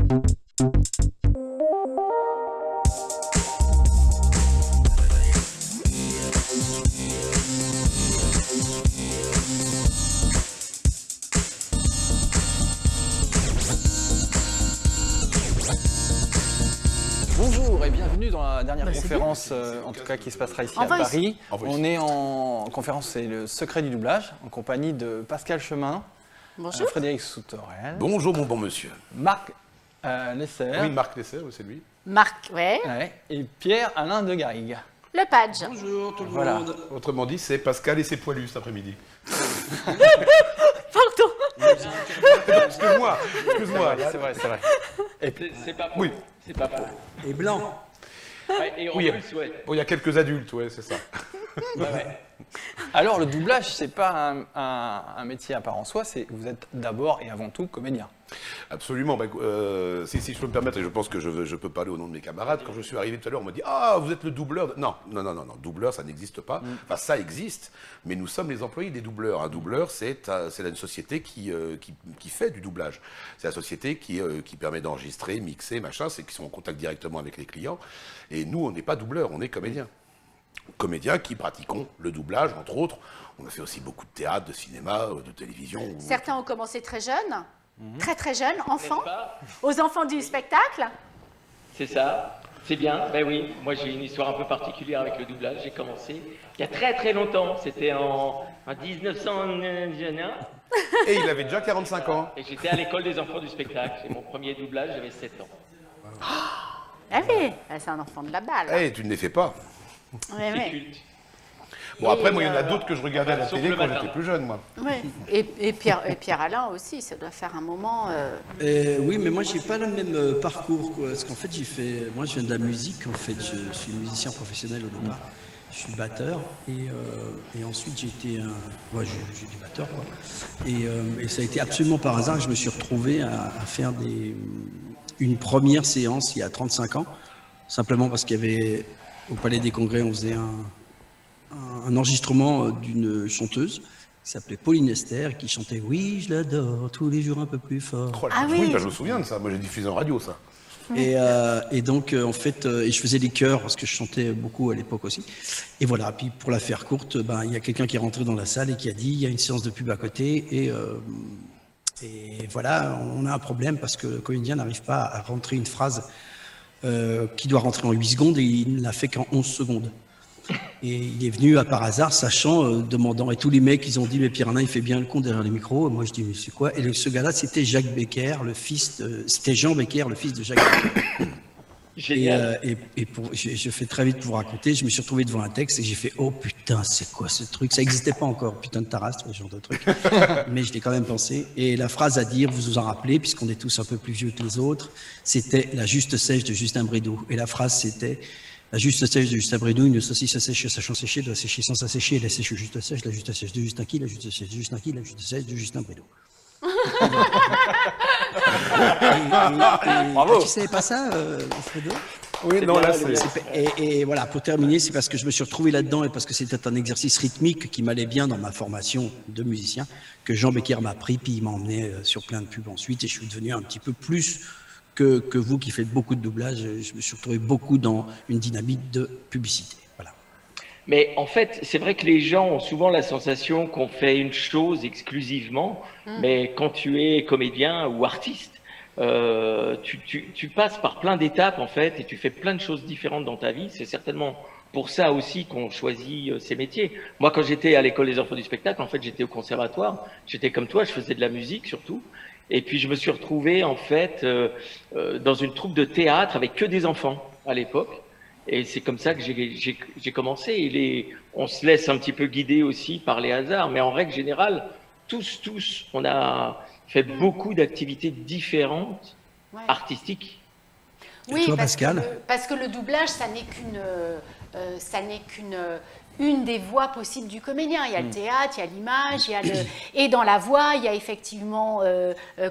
Bonjour et bienvenue dans la dernière conférence, en tout cas qui se passera ici à Paris. On est en conférence, c'est le secret du doublage, en compagnie de Pascal Chemin, Frédéric Souterel. Bonjour mon bon monsieur. Marc Lesser. Oui, Marc Lesser, c'est lui. Marc, ouais. Et Pierre-Alain de Garrigue. Le Page. Bonjour tout le monde. Autrement dit, c'est Pascal et ses poilus cet après-midi. Pardon. Excuse-moi. C'est vrai. C'est pas faux. Oui. C'est pas faux. Et blanc. Ouais, et en Oui, plus, ouais. bon, il y a quelques adultes, ouais, c'est ça. Ouais. Alors le doublage, c'est pas un métier à part en soi, vous êtes d'abord et avant tout comédien. Absolument. Si je peux me permettre, et je pense que je peux parler au nom de mes camarades, quand je suis arrivé tout à l'heure, on m'a dit « Ah, vous êtes le doubleur ». Non, doubleur, ça n'existe pas. Enfin, ça existe, mais nous sommes les employés des doubleurs. Un doubleur, c'est une société qui fait du doublage. C'est la société qui permet d'enregistrer, mixer, machin, c'est qui sont en contact directement avec les clients. Et nous, on n'est pas doubleurs, on est comédiens. Comédiens qui pratiquons le doublage, entre autres. On a fait aussi beaucoup de théâtre, de cinéma, de télévision. Certains ont commencé très jeunes, très jeunes, enfants, aux enfants du spectacle. C'est ça. C'est bien. Ben oui, moi j'ai une histoire un peu particulière avec le doublage. J'ai commencé il y a très longtemps. C'était en 1900. Et il avait déjà 45 ans. Et j'étais à l'école des enfants du spectacle. C'est mon premier doublage, j'avais 7 ans. Ah oui, c'est un enfant de la balle. Eh, tu ne les fais pas. Ouais, C'est ouais. culte. Bon, après, moi, il y en a d'autres que je regardais à la Sauf télé le quand matin. j'étais plus jeune, moi. Ouais. Et Pierre-Alain aussi, ça doit faire un moment... Oui, mais moi, j'ai pas le même parcours, quoi. Parce qu'en fait, moi, je viens de la musique, en fait. Je suis musicien professionnel au départ. Je suis batteur. Et ensuite, j'ai été j'ai du batteur, quoi. Et ça a été absolument par hasard que je me suis retrouvé à faire une première séance il y a 35 ans. Simplement parce qu'il y avait, au Palais des Congrès, on faisait un enregistrement d'une chanteuse qui s'appelait Pauline Esther, qui chantait « Oui, je l'adore, tous les jours un peu plus fort ». Oh, Ah oui, oui. je me souviens de ça. Moi, j'ai diffusé en radio, ça. Et donc, en fait, et je faisais des chœurs, parce que je chantais beaucoup à l'époque aussi. Et voilà, puis pour la faire courte, il y a quelqu'un qui est rentré dans la salle et qui a dit « Il y a une séance de pub à côté ». Et voilà, on a un problème parce que le comédien n'arrive pas à rentrer une phrase qui doit rentrer en 8 secondes et il ne l'a fait qu'en 11 secondes. Et il est venu par hasard, sachant, demandant, et tous les mecs, ils ont dit, mais Pierre-Alain, il fait bien le con derrière les micros. Et moi, je dis, mais c'est quoi? Et ce gars-là, c'était Jacques Becker, c'était Jean Becker, le fils de Jacques Becker. Génial. Je fais très vite pour vous raconter, je me suis retrouvé devant un texte et j'ai fait, oh putain, c'est quoi ce truc? Ça n'existait pas encore, putain de Taras, ce genre de truc. Mais je l'ai quand même pensé. Et la phrase à dire, vous vous en rappelez, puisqu'on est tous un peu plus vieux que les autres, c'était la juste sèche de Justin Bridou. Et la phrase, c'était la juste sèche de Justin Bridou, une saucisse assèche sachant sécher, doit sécher sans s'assécher, la sèche juste sèche, la juste sèche de Justin qui, la juste sèche de Justin qui, la juste sèche de Justin Bridou. Bravo. Tu savais pas ça, Fredo? Oui, non, là, c'est... Et voilà, pour terminer, c'est parce que je me suis retrouvé là-dedans et parce que c'était un exercice rythmique qui m'allait bien dans ma formation de musicien que Jean Becker m'a pris, puis il m'a emmené sur plein de pubs ensuite et je suis devenu un petit peu plus que vous qui faites beaucoup de doublage. Je me suis retrouvé beaucoup dans une dynamique de publicité. Voilà. Mais en fait, c'est vrai que les gens ont souvent la sensation qu'on fait une chose exclusivement, mais quand tu es comédien ou artiste, tu passes par plein d'étapes en fait et tu fais plein de choses différentes dans ta vie. C'est certainement pour ça aussi qu'on choisit ces métiers. Moi, quand j'étais à l'école des enfants du spectacle, en fait, j'étais au conservatoire. J'étais comme toi, je faisais de la musique surtout. Et puis je me suis retrouvé en fait dans une troupe de théâtre avec que des enfants à l'époque. Et c'est comme ça que j'ai commencé. On se laisse un petit peu guider aussi par les hasards, mais en règle générale, tous, on a fait beaucoup d'activités différentes, artistiques. Oui, toi, parce Pascal que le doublage, ça n'est qu'une une des voies possibles du comédien. Il y a le théâtre, il y a l'image, et dans la voix, il y a effectivement,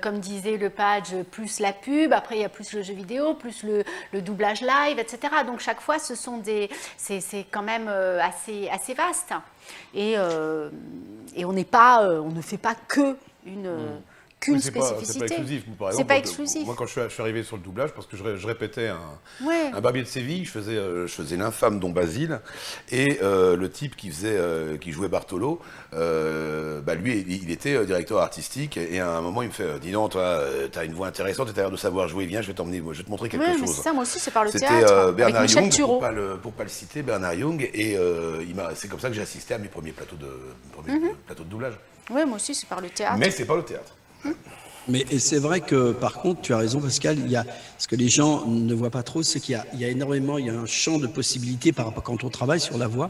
comme disait le Page, plus la pub, après il y a plus le jeu vidéo, plus le doublage live, etc. Donc chaque fois, c'est quand même assez vaste. Et on ne fait pas qu'une spécificité. C'est pas exclusif. Par exemple, c'est pas exclusif. Moi, quand je suis arrivé sur le doublage, parce que je répétais un Barbier de Séville, je faisais l'infâme Don Basile, et le type qui jouait Bartolo, lui, il était directeur artistique, et à un moment, il me fait, dis donc, toi, t'as une voix intéressante, t'as l'air de savoir jouer, viens, je vais te montrer quelque chose. C'est ça, moi aussi, c'est par le théâtre. C'était Bernard Young, pour pas le citer, Bernard Young, et c'est comme ça que j'ai assisté à mes premiers plateaux de doublage. Oui, moi aussi, c'est par le théâtre. Mais c'est pas le théâtre. Mais c'est vrai que, par contre, tu as raison, Pascal, ce que les gens ne voient pas trop, c'est qu'il y a énormément, il y a un champ de possibilités quand on travaille sur la voix.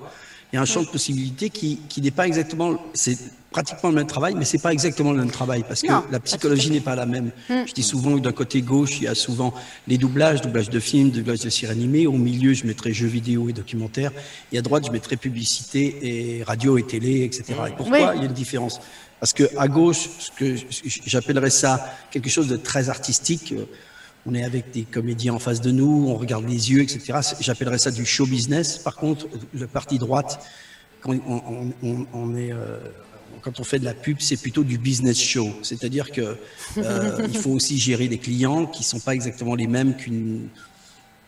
Il y a un champ de possibilités qui n'est pas exactement, c'est pratiquement le même travail, mais c'est pas exactement le même travail parce que la psychologie n'est pas la même. Je dis souvent que d'un côté gauche, il y a souvent les doublages de films, doublages de séries animées. Au milieu, je mettrais jeux vidéo et documentaires. Et à droite, je mettrais publicité et radio et télé, etc. Et pourquoi il y a une différence? Parce que à gauche, ce que j'appellerais ça quelque chose de très artistique. On est avec des comédiens en face de nous, on regarde les yeux, etc. J'appellerais ça du show business. Par contre, le parti droite, quand on fait de la pub, c'est plutôt du business show. C'est-à-dire que il faut aussi gérer des clients qui sont pas exactement les mêmes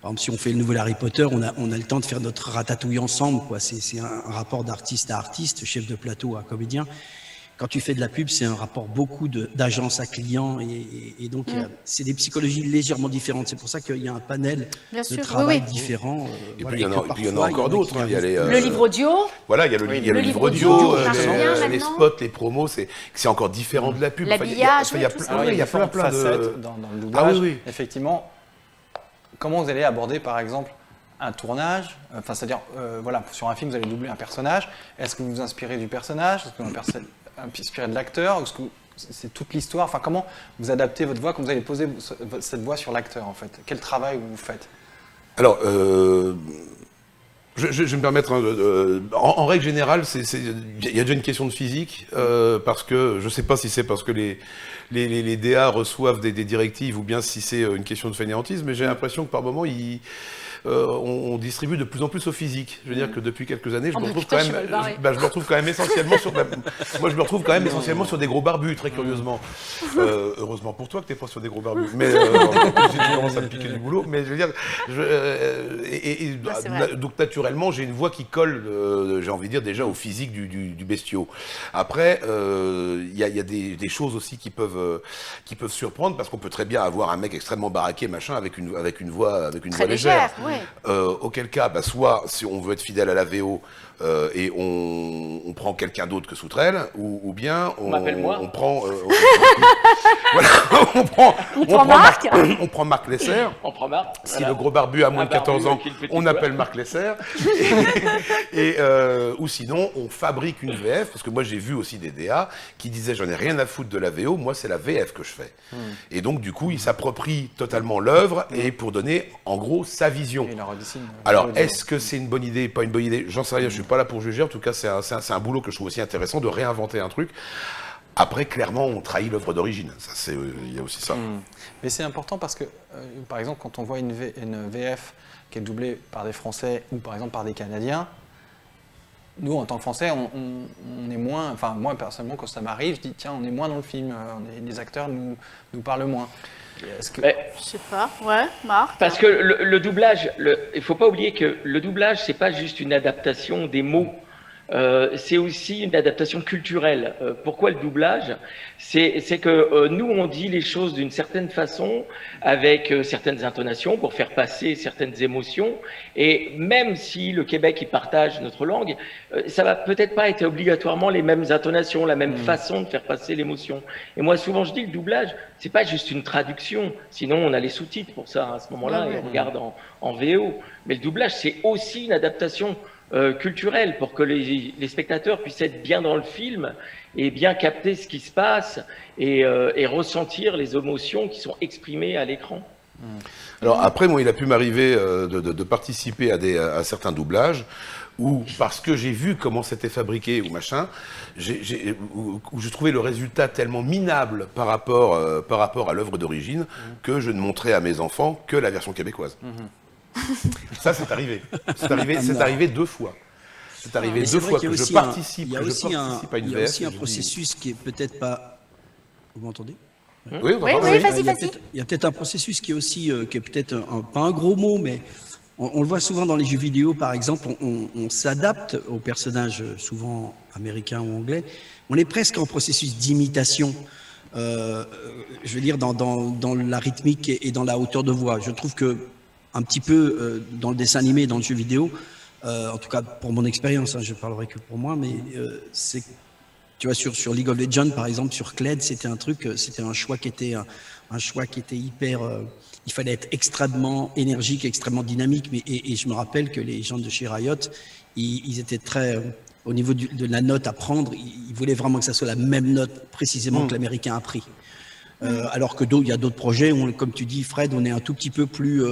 Par exemple, si on fait le nouvel Harry Potter, on a le temps de faire notre ratatouille ensemble, quoi. C'est un rapport d'artiste à artiste, chef de plateau à comédien. Quand tu fais de la pub, c'est un rapport beaucoup d'agence à client et donc c'est des psychologies légèrement différentes. C'est pour ça qu'il y a un panel de travail différent. Et puis il y en a encore d'autres. Il y a le livre audio. Voilà, il y a le livre audio, les spots, les promos, c'est encore différent de la pub. L'habillage, il y a plein de facettes dans le doublage. Effectivement, comment vous allez aborder par exemple un tournage, c'est-à-dire sur un film vous allez doubler un personnage. Est-ce que vous vous inspirez du personnage? Est-ce que vous inspiré de l'acteur? Est-ce que c'est toute l'histoire? Enfin, comment vous adaptez votre voix quand vous allez poser cette voix sur l'acteur en fait? Quel travail vous faites? Alors, je vais me permettre, en règle générale, il y a déjà une question de physique, parce que je ne sais pas si c'est parce que les DA reçoivent des directives ou bien si c'est une question de fainéantisme, mais j'ai l'impression que par moment, on distribue de plus en plus au physique. Je veux dire que depuis quelques années, je me retrouve quand même essentiellement sur des gros barbus, très curieusement. Heureusement pour toi que t'es pas sur des gros barbus. Mais j'ai tendance à me piquer du boulot. Mais je veux dire, donc naturellement, j'ai une voix qui colle, j'ai envie de dire déjà au physique du bestiau. Après, il y a des choses aussi qui peuvent surprendre parce qu'on peut très bien avoir un mec extrêmement baraqué, machin, avec une voix légère. Auquel cas, soit si on veut être fidèle à la VO et on prend quelqu'un d'autre que Soutrel, ou bien on prend on prend Marc Lesser. Si le gros barbu a moins de 14 ans, on appelle Marc Lesser. Ou sinon, on fabrique une VF, parce que moi j'ai vu aussi des DA qui disaient j'en ai rien à foutre de la VO, moi c'est la VF que je fais. Et donc du coup, ils s'approprient totalement l'œuvre et pour donner en gros sa vision. Alors, est-ce que c'est une bonne idée, pas une bonne idée? J'en sais rien, je suis pas là pour juger. En tout cas, c'est un boulot que je trouve aussi intéressant de réinventer un truc. Après, clairement, on trahit l'œuvre d'origine. Il y a aussi ça. Mais c'est important parce que, par exemple, quand on voit une VF qui est doublée par des Français ou par exemple par des Canadiens, nous, en tant que Français, on est moins... Enfin, moi, personnellement, quand ça m'arrive, je dis, tiens, on est moins dans le film. Les acteurs nous parlent moins. Je sais pas, Marc. Parce que le doublage, il faut pas oublier que le doublage, c'est pas juste une adaptation des mots. C'est aussi une adaptation culturelle. Pourquoi le doublage? C'est que nous, on dit les choses d'une certaine façon, avec certaines intonations pour faire passer certaines émotions. Et même si le Québec, il partage notre langue, ça va peut-être pas être obligatoirement les mêmes intonations, la même façon de faire passer l'émotion. Et moi, souvent, je dis que le doublage, c'est pas juste une traduction. Sinon, on a les sous-titres pour ça à ce moment-là et on regarde en VO. Mais le doublage, c'est aussi une adaptation culturelle pour que les spectateurs puissent être bien dans le film et bien capter ce qui se passe et ressentir les émotions qui sont exprimées à l'écran. Alors après, moi, il a pu m'arriver de participer à certains doublages où, parce que j'ai vu comment c'était fabriqué ou machin, où je trouvais le résultat tellement minable par rapport à l'œuvre d'origine que je ne montrais à mes enfants que la version québécoise. Ça, c'est arrivé. C'est arrivé 2 fois. C'est arrivé 2 fois que je participe à une VF. Il y a aussi un processus qui est peut-être pas... Vous m'entendez? Oui, vas-y. Il y a peut-être un processus qui est aussi, qui est peut-être pas un gros mot, mais on le voit souvent dans les jeux vidéo, par exemple, on s'adapte aux personnages souvent américains ou anglais. On est presque en processus d'imitation. Je veux dire, dans la rythmique et dans la hauteur de voix. Je trouve que un petit peu dans le dessin animé et dans le jeu vidéo, en tout cas pour mon expérience, hein, je parlerai que pour moi, mais c'est, tu vois, sur League of Legends par exemple, sur Kled, c'était un choix qui était hyper, il fallait être extrêmement énergique, extrêmement dynamique, et je me rappelle que les gens de chez Riot, ils étaient très au niveau de la note à prendre, ils voulaient vraiment que ça soit la même note précisément que l'américain a pris. Alors que il y a d'autres projets où, comme tu dis, Fred, on est un tout petit peu plus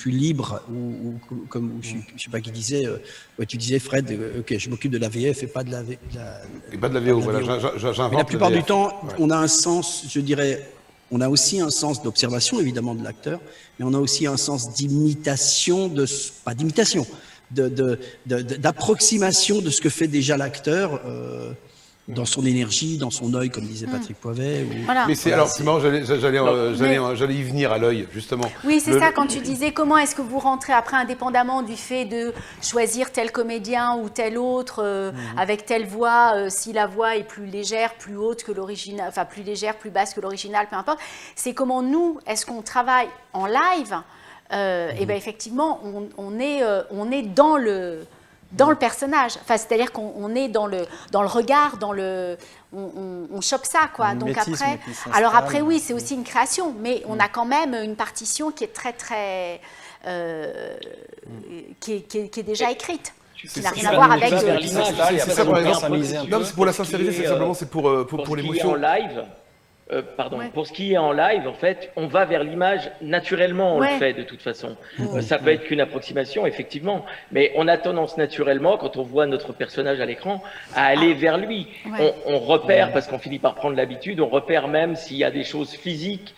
libre, ou comme je sais pas qui disait, tu disais, Fred, ok, je m'occupe de la VF et pas de la et pas de la VO, voilà, j'invente. Mais la plupart du temps, on a un sens, je dirais, on a aussi un sens d'observation, évidemment, de l'acteur, mais on a aussi un sens d'imitation, pas d'imitation, d'approximation de ce que fait déjà l'acteur, dans son énergie, dans son œil, comme disait Patrick Poivet. Voilà. Mais c'est marrant, j'allais y venir à l'œil, justement. Oui, c'est ça, quand tu disais comment est-ce que vous rentrez après, indépendamment du fait de choisir tel comédien ou tel autre, avec telle voix, si la voix est plus légère, plus haute que l'original, enfin plus légère, plus basse que l'original, peu importe, c'est comment nous, est-ce qu'on travaille en live, et bien effectivement, on est dans le personnage, enfin, c'est-à-dire qu'on est dans le regard, on chope ça, quoi. Donc après, oui, c'est aussi une création, mais on a quand même une partition qui est très qui est déjà écrite, qui n'a rien à voir avec l'image. C'est ça, par exemple. Non, c'est pour la sincérité, c'est simplement pour l'émotion. En live. Pour ce qui est en live, en fait, on va vers l'image naturellement, on le fait de toute façon. Ça peut être qu'une approximation, effectivement, mais on a tendance naturellement, quand on voit notre personnage à l'écran, à aller vers lui. On repère, parce qu'on finit par prendre l'habitude, on repère même s'il y a des choses physiques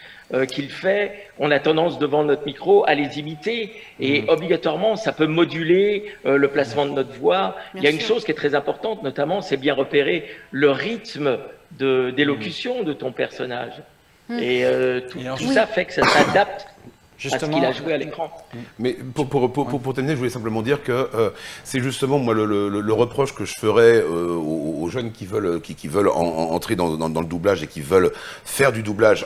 qu'il fait, on a tendance devant notre micro à les imiter, et obligatoirement, ça peut moduler le placement de notre voix. Il y a une chose qui est très importante, notamment, c'est bien repérer le rythme d'élocution de ton personnage. Et tout ça fait que ça s'adapte à ce qu'il a joué à l'écran. Mais pour terminer, je voulais simplement dire que c'est justement moi le reproche que je ferais aux jeunes qui veulent entrer dans le doublage et qui veulent faire du doublage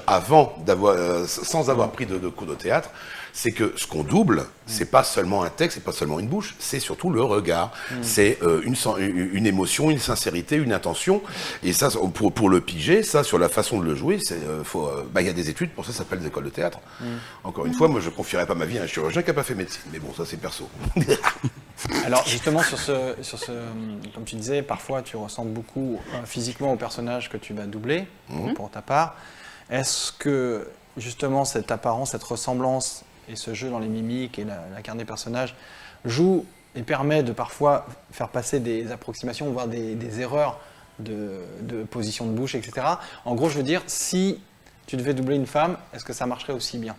sans avoir pris de cours de théâtre. C'est que ce qu'on double, c'est pas seulement un texte, c'est pas seulement une bouche, c'est surtout le regard. C'est une émotion, une sincérité, une intention. Et ça, pour le piger, ça, sur la façon de le jouer, il y a des études, pour ça s'appelle des écoles de théâtre. Encore une fois, moi, je confierais pas ma vie à un chirurgien qui n'a pas fait médecine. Mais bon, ça, c'est perso. Alors, justement, sur ce, comme tu disais, parfois, tu ressembles beaucoup physiquement au personnage que tu vas doubler, pour ta part. Est-ce que, justement, cette apparence, cette ressemblance, et ce jeu dans les mimiques et la carte des personnages joue et permet de parfois faire passer des approximations, voire des erreurs de position de bouche, etc. En gros, je veux dire, si tu devais doubler une femme, est-ce que ça marcherait aussi bien?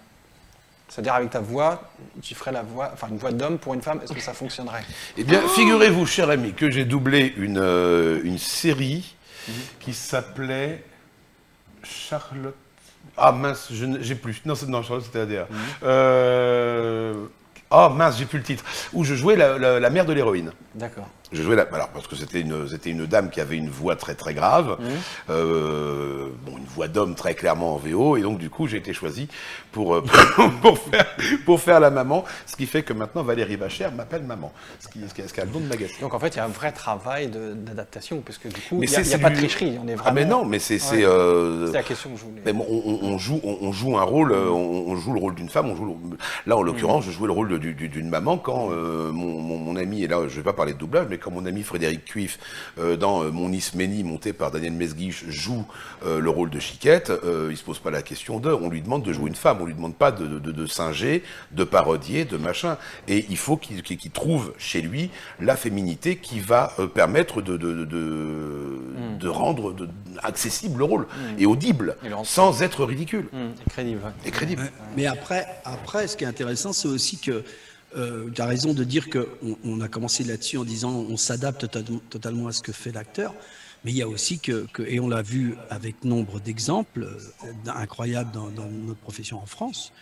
C'est-à-dire avec ta voix, tu ferais une voix d'homme pour une femme, est-ce que ça fonctionnerait? Eh bien, figurez-vous, cher ami, que j'ai doublé une série qui s'appelait Charlotte. Ah mince, j'ai plus. Non, Charlotte, c'était ADA. Ah mince, j'ai plus le titre. Où je jouais la mère de l'héroïne. D'accord. Je jouais alors parce que c'était une dame qui avait une voix très très grave, une voix d'homme très clairement en VO, et donc du coup j'ai été choisi pour faire la maman, ce qui fait que maintenant Valérie Vacher m'appelle maman, ce qui a le nom de magazine. Donc en fait il y a un vrai travail d'adaptation, parce que du coup il n'y a pas de tricherie, on est vraiment... Ah mais non, mais c'est la question que je voulais... Mais on joue un rôle, on joue le rôle d'une femme, là en l'occurrence je jouais le rôle d'une maman quand mon ami, et là je vais pas parler de doublage, mais quand mon ami Frédéric Cuif, dans Mon Isménie, monté par Daniel Mesguich, joue le rôle de Chiquette, il se pose pas la question on lui demande de jouer une femme, on lui demande pas de singer, de parodier, de machin. Et il faut qu'il trouve chez lui la féminité qui va permettre de rendre accessible le rôle, et audible, sans être ridicule. Et crédible. Mais après, ce qui est intéressant, c'est aussi que tu as raison de dire qu'on a commencé là-dessus en disant on s'adapte totalement à ce que fait l'acteur. Mais il y a aussi et on l'a vu avec nombre d'exemples incroyables dans notre profession en France,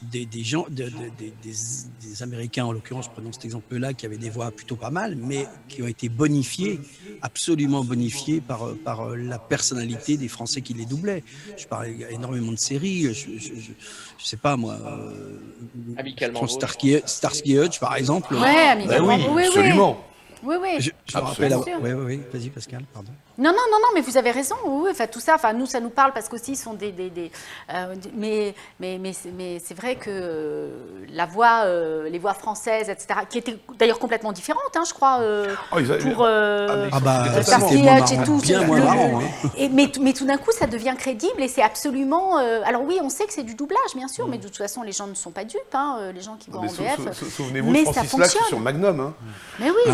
des gens, des Américains en l'occurrence, prenons cet exemple-là, qui avaient des voix plutôt pas mal, mais qui ont été bonifiés, absolument bonifiés par la personnalité des Français qui les doublaient. Je parle, il y a énormément de séries, je sais pas moi, Starsky Hutch par exemple. Ouais, amicalement. Oui, absolument. Oui, oui. Je me rappelle. Oui, vas-y Pascal, pardon. Non, mais vous avez raison. Oui, enfin, tout ça, enfin, nous, ça nous parle parce qu'aussi, ils sont mais c'est vrai que la voix, les voix françaises, etc., qui étaient d'ailleurs complètement différentes, hein, je crois, pour Starsky Hutch et tout. Bien moins marrant. Mais tout d'un coup, ça devient crédible et c'est absolument. Alors oui, on sait que c'est du doublage, bien sûr, mais de toute façon, les gens ne sont pas dupes, hein, les gens qui voient en VF. Souvenez-vous de Francis Lax sur Magnum. Hein. Mais oui.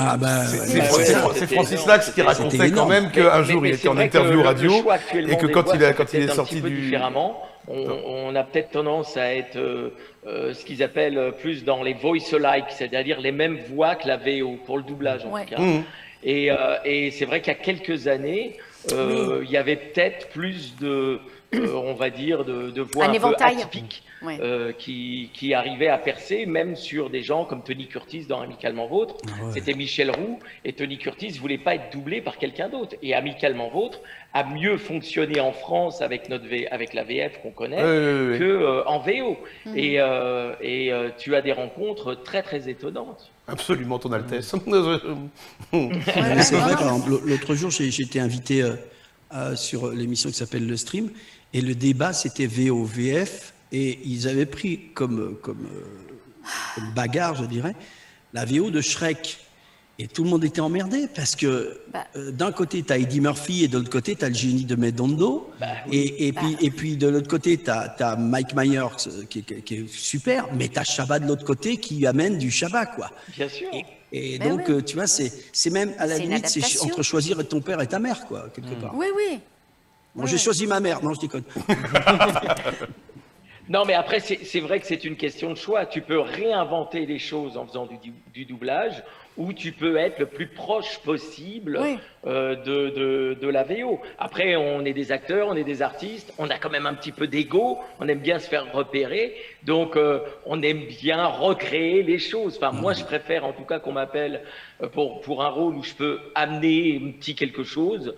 C'est Francis Lax qui racontait quand même qu'un jour il était en interview radio et que quand il est sorti différemment, on a peut-être tendance à être ce qu'ils appellent plus dans les voice-alike, c'est-à-dire les mêmes voix que la VO pour le doublage en tout cas. Et c'est vrai qu'il y a quelques années, il y avait peut-être plus de on va dire de voix un peu atypiques qui arrivaient à percer, même sur des gens comme Tony Curtis dans Amicalement Vôtre. C'était Michel Roux, et Tony Curtis ne voulait pas être doublé par quelqu'un d'autre. Et Amicalement Vôtre a mieux fonctionné en France avec la VF qu'on connaît qu'en VO. Et tu as des rencontres très très étonnantes. Absolument, Ton Altesse. C'est vrai, par exemple, l'autre jour, j'ai été invité sur l'émission qui s'appelle Le Stream, et le débat, c'était VO-VF, et ils avaient pris comme bagarre, je dirais, la VO de Shrek. Et tout le monde était emmerdé, parce que d'un côté, tu as Eddie Murphy, et de l'autre côté, tu as le génie de Medondo, et puis de l'autre côté, tu as Mike Myers, qui est super, mais tu as Chabat de l'autre côté, qui amène du Chabat, quoi. Bien sûr. Et donc, tu vois, c'est même, à la limite, c'est entre choisir ton père et ta mère, quoi, quelque part. Oui, oui. Bon, j'ai choisi ma mère. Non, je déconne. Non, mais après, c'est vrai que c'est une question de choix. Tu peux réinventer les choses en faisant du doublage, ou tu peux être le plus proche possible de la VO. Après, on est des acteurs, on est des artistes, on a quand même un petit peu d'ego, on aime bien se faire repérer, donc on aime bien recréer les choses. Enfin, moi, je préfère en tout cas qu'on m'appelle pour un rôle où je peux amener un petit quelque chose.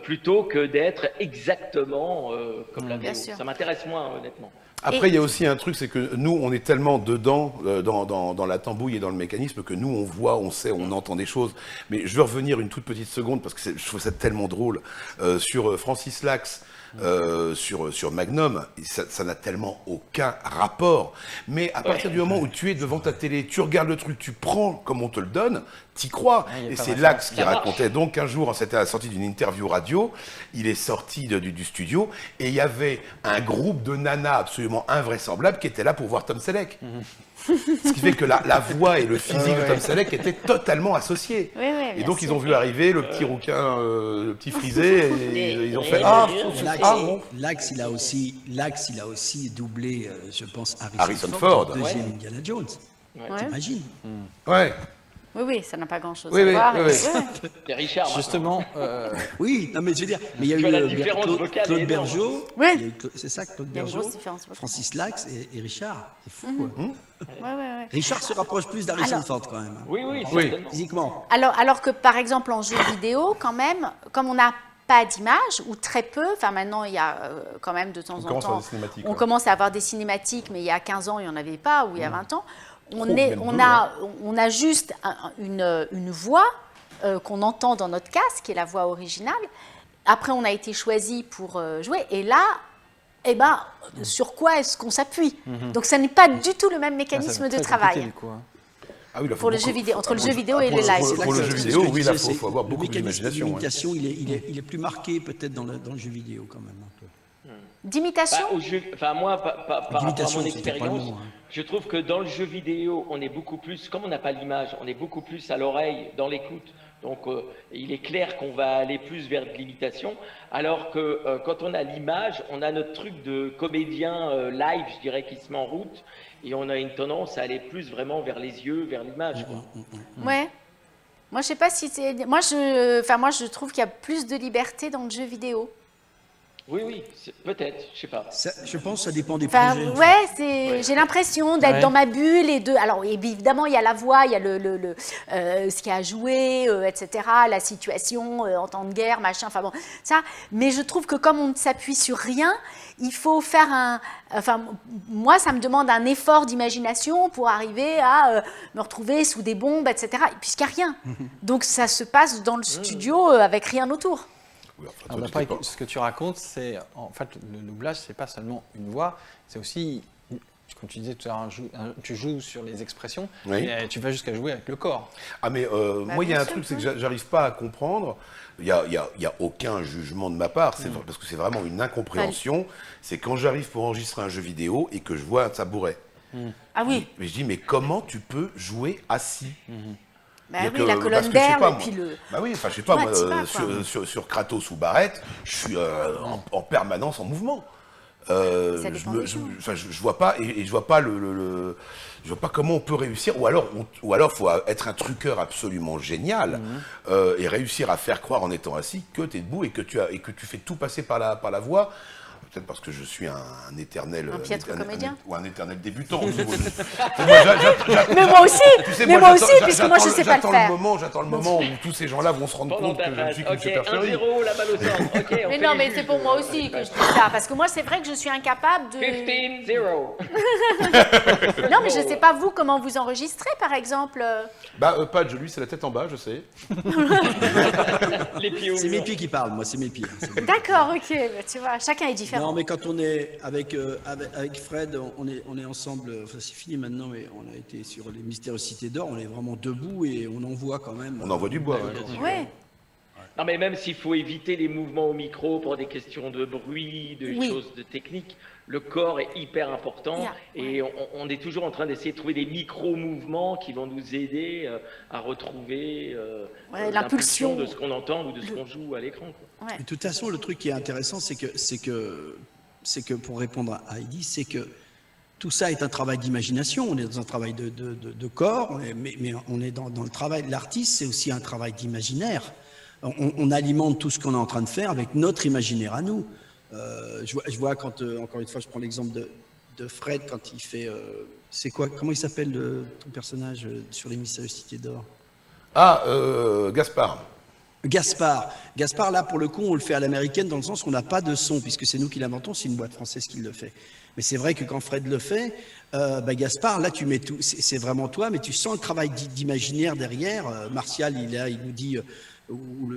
Plutôt que d'être exactement comme la VO. Ça m'intéresse moins, honnêtement. Après, il y a aussi un truc, c'est que nous, on est tellement dedans, dans la tambouille et dans le mécanisme, que nous, on voit, on sait, on entend des choses. Mais je veux revenir une toute petite seconde, parce que je trouve ça tellement drôle, sur Francis Lax, sur Magnum, ça n'a tellement aucun rapport. Mais à partir du moment où tu es devant ta télé, tu regardes le truc, tu prends comme on te le donne, t'y crois. Et c'est Lax qui racontait donc qu'un jour, c'était à la sortie d'une interview radio, il est sorti du studio et il y avait un groupe de nanas absolument invraisemblables qui étaient là pour voir Tom Selleck. Ce qui fait que la voix et le physique de Tom Selleck étaient totalement associés. Et donc ils ont vu arriver le petit rouquin, le petit frisé, et ils ont fait Lax, il a aussi doublé, je pense, Harrison Ford. Deuxième Indiana Jones. T'imagines? Oui, ça n'a pas grand-chose à voir. C'est Richard. Justement. Oui, non, mais je veux dire, mais il y a eu Claude Bergeot. C'est ça, Claude Bergeot, Francis Lax et Richard. C'est fou, quoi. Richard se rapproche plus d'Harrison Ford, quand même. Oui, physiquement. Alors que, par exemple, en jeu vidéo, quand même, comme on n'a pas d'image, ou très peu, enfin maintenant il y a quand même de temps en temps, on commence à avoir des cinématiques, mais il y a 15 ans il n'y en avait pas, ou il y a 20 ans. On a juste une voix qu'on entend dans notre casque, qui est la voix originale. Après, on a été choisi pour jouer. Et là, sur quoi est-ce qu'on s'appuie? Donc, ça n'est pas du tout le même mécanisme de travail. Pour le jeu vidéo, entre le jeu vidéo et le live. Pour le jeu vidéo, oui, là, il faut avoir beaucoup d'imagination. L'imitation, il est plus marqué peut-être dans le jeu vidéo, quand même, un peu. D'imitation? Moi, par rapport à mon expérience, je trouve que dans le jeu vidéo, on est beaucoup plus, comme on n'a pas l'image, on est beaucoup plus à l'oreille, dans l'écoute. Donc, il est clair qu'on va aller plus vers de l'imitation, alors que quand on a l'image, on a notre truc de comédien live, je dirais, qui se met en route, et on a une tendance à aller plus vraiment vers les yeux, vers l'image. Moi, je sais pas si c'est... Moi, je trouve qu'il y a plus de liberté dans le jeu vidéo. Oui, peut-être, je sais pas. Je pense que ça dépend des projets. Ouais, j'ai l'impression d'être dans ma bulle et de... Alors, évidemment, il y a la voix, il y a ce qu'il y a à jouer, etc., la situation en temps de guerre, machin, enfin bon, ça. Mais je trouve que comme on ne s'appuie sur rien, il faut faire un... Enfin, moi, ça me demande un effort d'imagination pour arriver à me retrouver sous des bombes, etc., puisqu'il n'y a rien. Donc, ça se passe dans le studio avec rien autour. Oui, Alors, d'après ce que tu racontes, c'est en fait le doublage, c'est pas seulement une voix, c'est aussi, comme tu disais tout à l'heure, tu joues sur les expressions, et tu vas jusqu'à jouer avec le corps. Ah mais moi il y a un truc, c'est que j'arrive pas à comprendre. Il y a aucun jugement de ma part, parce que c'est vraiment une incompréhension. C'est quand j'arrive pour enregistrer un jeu vidéo et que je vois un tabouret. Ah oui. Mais je dis mais comment tu peux jouer assis? Bah oui, la colonne d'air et puis le... Bah oui, enfin je sais pas, moi, sur Kratos ou Barrett, je suis en permanence en mouvement. Je vois pas, et je vois pas je vois pas comment on peut réussir, ou alors faut être un truqueur absolument génial et réussir à faire croire en étant assis que tu es debout et que tu fais tout passer par la voix. Peut-être parce que je suis un éternel... Un piètre comédien ou un éternel débutant. Mais moi aussi, puisque moi je sais pas le faire. J'attends le moment où tous ces gens-là vont se rendre compte que je suis qu'une super chérie. 1-0, la balle au centre. Mais non, mais c'est pour moi aussi que je dis ça. Parce que moi, c'est vrai que je suis incapable de... 15-0. Non, mais je sais pas vous, comment vous enregistrez, par exemple. Padge, lui, c'est la tête en bas, je sais. C'est mes pieds qui parlent, moi, c'est mes pieds. D'accord, ok. Tu vois, chacun est différent. Non, mais quand on est avec Fred, on est ensemble, enfin c'est fini maintenant, mais on a été sur les Mystérieuses Cités d'Or, on est vraiment debout et on envoie quand même. On envoie du bois, ouais. Non, mais même s'il faut éviter les mouvements au micro pour des questions de bruit, de choses de technique, le corps est hyper important et on est toujours en train d'essayer de trouver des micro-mouvements qui vont nous aider à retrouver l'impulsion de ce qu'on entend ou de ce qu'on joue à l'écran. De toute façon, le truc qui est intéressant, c'est que pour répondre à Heidi, c'est que tout ça est un travail d'imagination, on est dans un travail de corps, mais on est dans le travail de l'artiste, c'est aussi un travail d'imaginaire. On alimente tout ce qu'on est en train de faire avec notre imaginaire à nous. Je vois quand, encore une fois, je prends l'exemple de Fred, quand il fait... c'est quoi, comment il s'appelle ton personnage sur les Mystérieuses Cités d'Or? Gaspard. Gaspard, là, pour le coup, on le fait à l'américaine dans le sens où on n'a pas de son, puisque c'est nous qui l'inventons, c'est une boîte française qui le fait. Mais c'est vrai que quand Fred le fait, Gaspard, là, tu mets tout, c'est vraiment toi, mais tu sens le travail d'imaginaire derrière. Martial, il nous dit, ou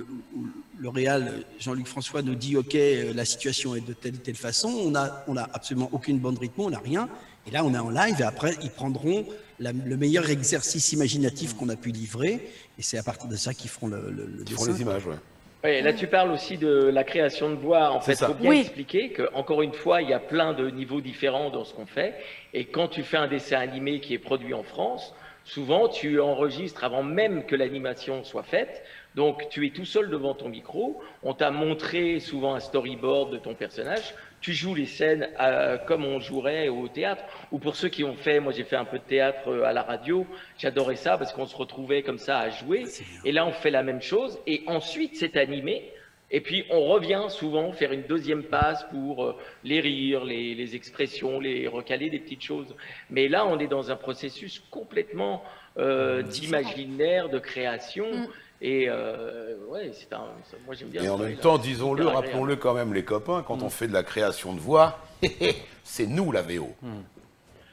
le réal, Jean-Luc François nous dit, ok, la situation est de telle façon, on a absolument aucune bande rythmo, on n'a rien. Et là, on est en live, et après, ils prendront le meilleur exercice imaginatif qu'on a pu livrer, et c'est à partir de ça qu'ils feront le dessin. Ils feront les images, ouais. Oui, là tu parles aussi de la création de voix. En fait, il faut bien expliquer qu'encore une fois, il y a plein de niveaux différents dans ce qu'on fait. Et quand tu fais un dessin animé qui est produit en France, souvent tu enregistres avant même que l'animation soit faite. Donc tu es tout seul devant ton micro, on t'a montré souvent un storyboard de ton personnage, tu joues les scènes comme on jouerait au théâtre, ou pour ceux qui ont fait, moi j'ai fait un peu de théâtre à la radio, j'adorais ça parce qu'on se retrouvait comme ça à jouer, et là on fait la même chose, et ensuite c'est animé, et puis on revient souvent faire une deuxième passe pour les rires, les expressions, les recaler des petites choses, mais là on est dans un processus complètement d'imaginaire, de création. Et ouais, moi j'aime bien. Et en même temps, disons-le, rappelons-le quand même les copains, quand on fait de la création de voix, c'est nous la VO.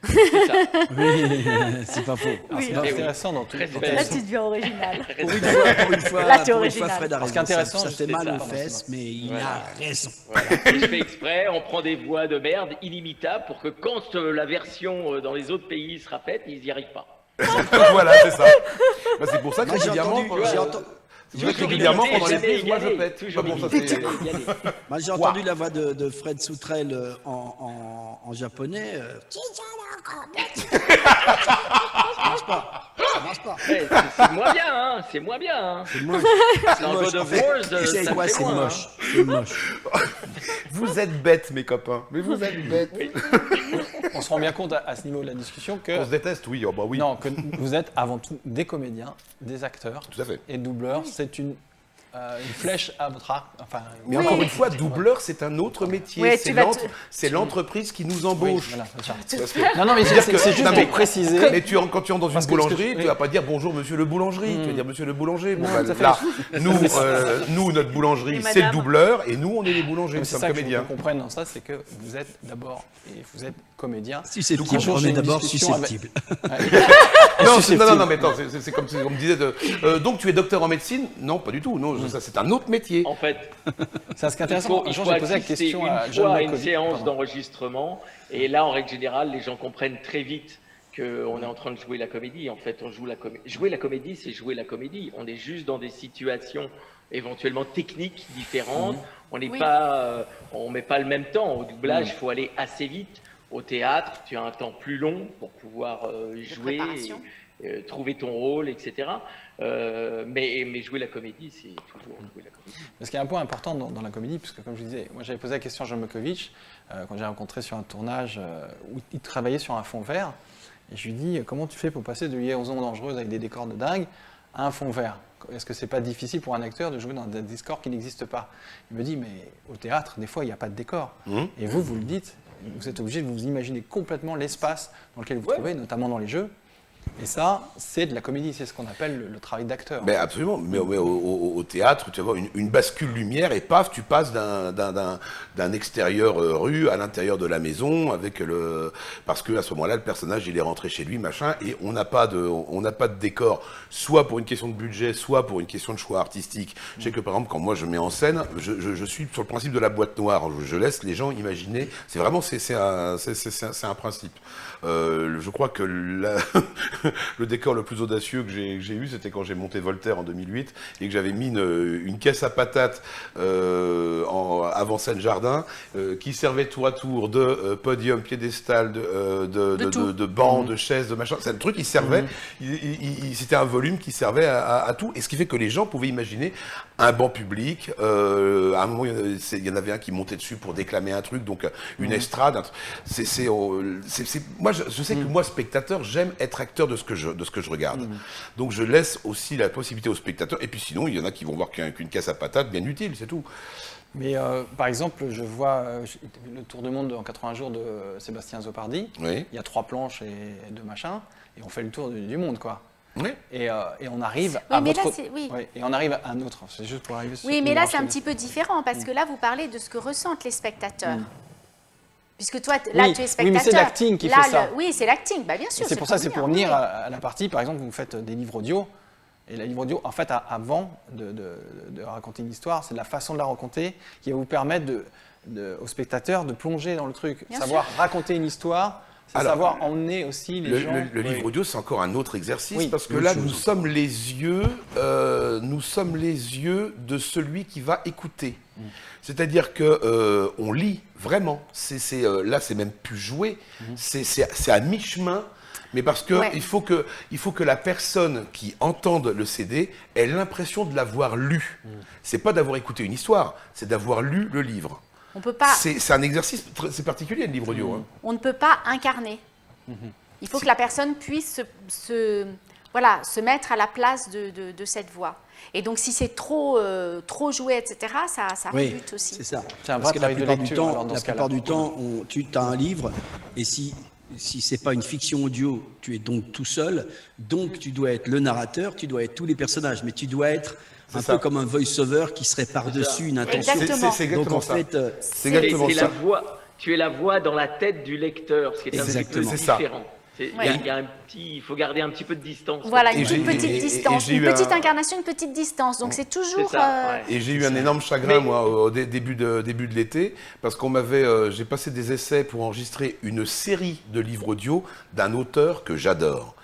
C'est ça. Oui, c'est pas faux. C'est intéressant dans tout. Là, tu deviens original. Pour une fois, là, tu es original. Fred a raison. Ce qui est intéressant, ça fait mal aux fesses, mais il a raison. Voilà. Je fais exprès, on prend des voix de merde inimitables pour que quand la version dans les autres pays sera faite, ils n'y arrivent pas. Voilà, c'est ça. Bah, c'est pour ça que régulièrement, pendant les prises, moi je pète. Moi j'ai entendu la voix de Fred Soutrel en japonais. Ça marche pas. C'est moins bien, hein. C'est moins bien, hein. C'est moche. Dans God of War, ça me fait moins. C'est moche. Vous êtes bêtes, mes copains. Mais vous êtes bêtes. on se rend bien compte à ce niveau de la discussion que... On se déteste, oui, oh bah oui. Non, que vous êtes avant tout des comédiens, des acteurs. Tout à fait. Et doubleurs, c'est une flèche à votre arc. Enfin, mais encore une fois, doubleur, c'est un autre métier. Ouais, c'est l'entreprise qui nous embauche. Oui, voilà, non, mais c'est juste pour préciser. Mais quand tu entres dans une boulangerie, tu ne vas pas dire bonjour monsieur le boulanger, tu vas dire monsieur le boulanger. Bon, Non, là, nous, notre boulangerie, c'est le doubleur, et nous, on est les boulangers, nous sommes comédiens. Ce que je comprenne dans ça, c'est que vous êtes d'abord, et vous êtes comédien. Susceptible, on est d'abord susceptible. Non, mais attends, c'est comme on me disait, donc tu es docteur en médecine? Non, pas du tout, non, ça c'est un autre métier. En fait, c'est ce qui est intéressant. Il faut assister une fois à une séance d'enregistrement, et là, en règle générale, les gens comprennent très vite qu'on est en train de jouer la comédie. En fait, on joue la comédie. Jouer la comédie, c'est jouer la comédie. On est juste dans des situations éventuellement techniques différentes. On n'est pas, on met pas le même temps. Au doublage, il faut aller assez vite. Au théâtre, tu as un temps plus long pour pouvoir jouer, trouver ton rôle, etc. Mais jouer la comédie, c'est toujours jouer la comédie. Parce qu'il y a un point important dans la comédie, puisque comme je disais, moi j'avais posé la question à Jean Mokovitch, quand j'ai rencontré sur un tournage où il travaillait sur un fond vert, et je lui dis comment tu fais pour passer de liaisons dangereuses avec des décors de dingue à un fond vert? Est-ce que c'est pas difficile pour un acteur de jouer dans des décors qui n'existent pas? Il me dit mais au théâtre, des fois il n'y a pas de décor. Et vous le dites, vous êtes obligé de vous imaginer complètement l'espace dans lequel vous vous trouvez, notamment dans les jeux. Et ça, c'est de la comédie, c'est ce qu'on appelle le travail d'acteur. Mais absolument, mais au théâtre, tu vas voir une bascule lumière et paf, tu passes d'un extérieur rue à l'intérieur de la maison avec parce que à ce moment-là, le personnage il est rentré chez lui, machin, et on n'a pas de décor, soit pour une question de budget, soit pour une question de choix artistique. Je sais que par exemple, quand moi je mets en scène, je suis sur le principe de la boîte noire. Je laisse les gens imaginer. C'est vraiment c'est un principe. Je crois que le décor le plus audacieux que j'ai eu, c'était quand j'ai monté Voltaire en 2008 et que j'avais mis une caisse à patates avant Seine-Jardin qui servait tour à tour de podium, piédestal, de bancs, de chaises, de machin. C'est un truc qui servait, c'était un volume qui servait à tout. Et ce qui fait que les gens pouvaient imaginer un banc public. À un moment, il y en avait un qui montait dessus pour déclamer un truc, donc une estrade. Moi, je sais que moi, spectateur, j'aime être acteur de ce que je regarde. Donc je laisse aussi la possibilité aux spectateurs. Et puis sinon, il y en a qui vont voir qu'une caisse à patates bien utile, c'est tout. Mais par exemple, je vois le Tour du monde en 80 jours de Sébastien Zopardi. Oui. Il y a 3 planches et 2 machins, et on fait le tour du monde, quoi. Oui. Et on arrive à mais votre... là, oui. Et on arrive à un autre. C'est juste pour arriver. Oui, mais là, c'est un petit peu différent, parce que là, vous parlez de ce que ressentent les spectateurs. Puisque toi, là, tu es spectateur. Oui, mais c'est l'acting qui fait ça. Oui, c'est l'acting, bah, bien sûr. C'est pour ça, c'est pour venir à la partie, par exemple, vous faites des livres audio. Et les livres audio, en fait, avant de raconter une histoire, c'est la façon de la raconter qui va vous permettre aux spectateurs de plonger dans le truc. Savoir raconter une histoire, c'est savoir emmener aussi les gens. Le livre audio, c'est encore un autre exercice, parce que là, nous sommes les yeux de celui qui va écouter. C'est-à-dire que on lit vraiment. Là, c'est même plus joué. C'est à mi-chemin. Mais parce que il faut que la personne qui entende le CD ait l'impression de l'avoir lu. C'est pas d'avoir écouté une histoire, c'est d'avoir lu le livre. On peut pas. C'est un exercice, c'est particulier le livre audio. On ne peut pas incarner. Il faut que la personne puisse se mettre à la place de cette voix. Et donc, si c'est trop joué, etc., ça rebute aussi. C'est ça. Parce que la plupart du temps, tu as un livre, et si c'est pas une fiction audio, tu es donc tout seul, donc tu dois être le narrateur, tu dois être tous les personnages, mais tu dois être un peu comme un voice-over qui serait par-dessus une intention. C'est exactement ça. C'est exactement ça. Tu es la voix dans la tête du lecteur, ce qui est un petit peu différent. Il faut garder un petit peu de distance. Voilà, une petite distance, une petite incarnation, une petite distance. Donc c'est toujours. Et j'ai eu un énorme chagrin, moi, au début de l'été, parce j'ai passé des essais pour enregistrer une série de livres audio d'un auteur que j'adore.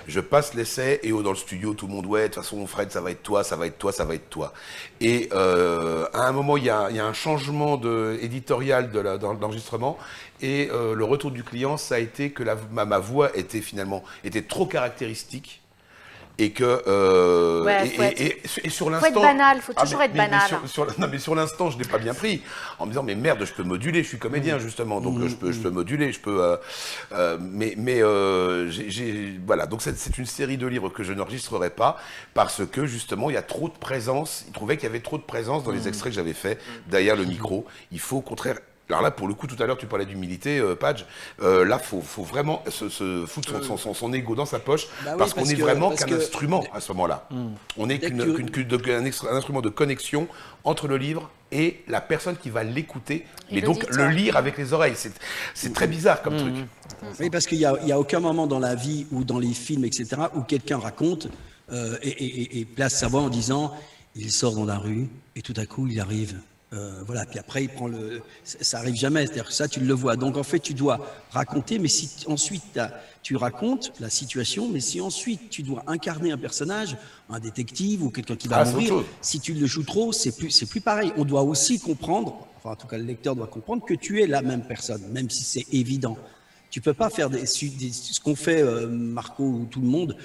Je passe l'essai et dans le studio, tout le monde, de toute façon, Fred, ça va être toi, ça va être toi, ça va être toi. Et à un moment, il y a un changement éditorial d'enregistrement. Et le retour du client, ça a été que ma voix était trop caractéristique et que et sur l'instant, faut être banal, faut toujours être banal. Mais sur l'instant, je n'ai pas bien pris en me disant mais merde, je peux moduler, je suis comédien justement, donc je peux moduler, je peux voilà, donc c'est une série de livres que je n'enregistrerai pas parce que justement il y a trop de présence. Il trouvait qu'il y avait trop de présence dans les extraits que j'avais faits derrière le micro. Il faut au contraire. Alors là, pour le coup, tout à l'heure, tu parlais d'humilité, Padge. Là, faut vraiment se foutre son ego dans sa poche, parce qu'on est vraiment qu'un instrument à ce moment-là. On n'est qu'un instrument de connexion entre le livre et la personne qui va l'écouter, mais donc le lire avec les oreilles. C'est très bizarre comme truc. Oui, parce qu'il n'y a aucun moment dans la vie ou dans les films, etc., où quelqu'un raconte et place sa voix en disant « il sort dans la rue et tout à coup, il arrive ». Voilà, puis après il prend ça arrive jamais, c'est-à-dire que ça tu le vois. Donc en fait tu dois raconter, mais si ensuite tu racontes la situation, mais si ensuite tu dois incarner un personnage, un détective ou quelqu'un qui va mourir, si tu le joues trop, c'est plus pareil. On doit aussi comprendre, enfin en tout cas le lecteur doit comprendre que tu es la même personne, même si c'est évident. Tu peux pas faire ce qu'on fait Marco ou tout le monde,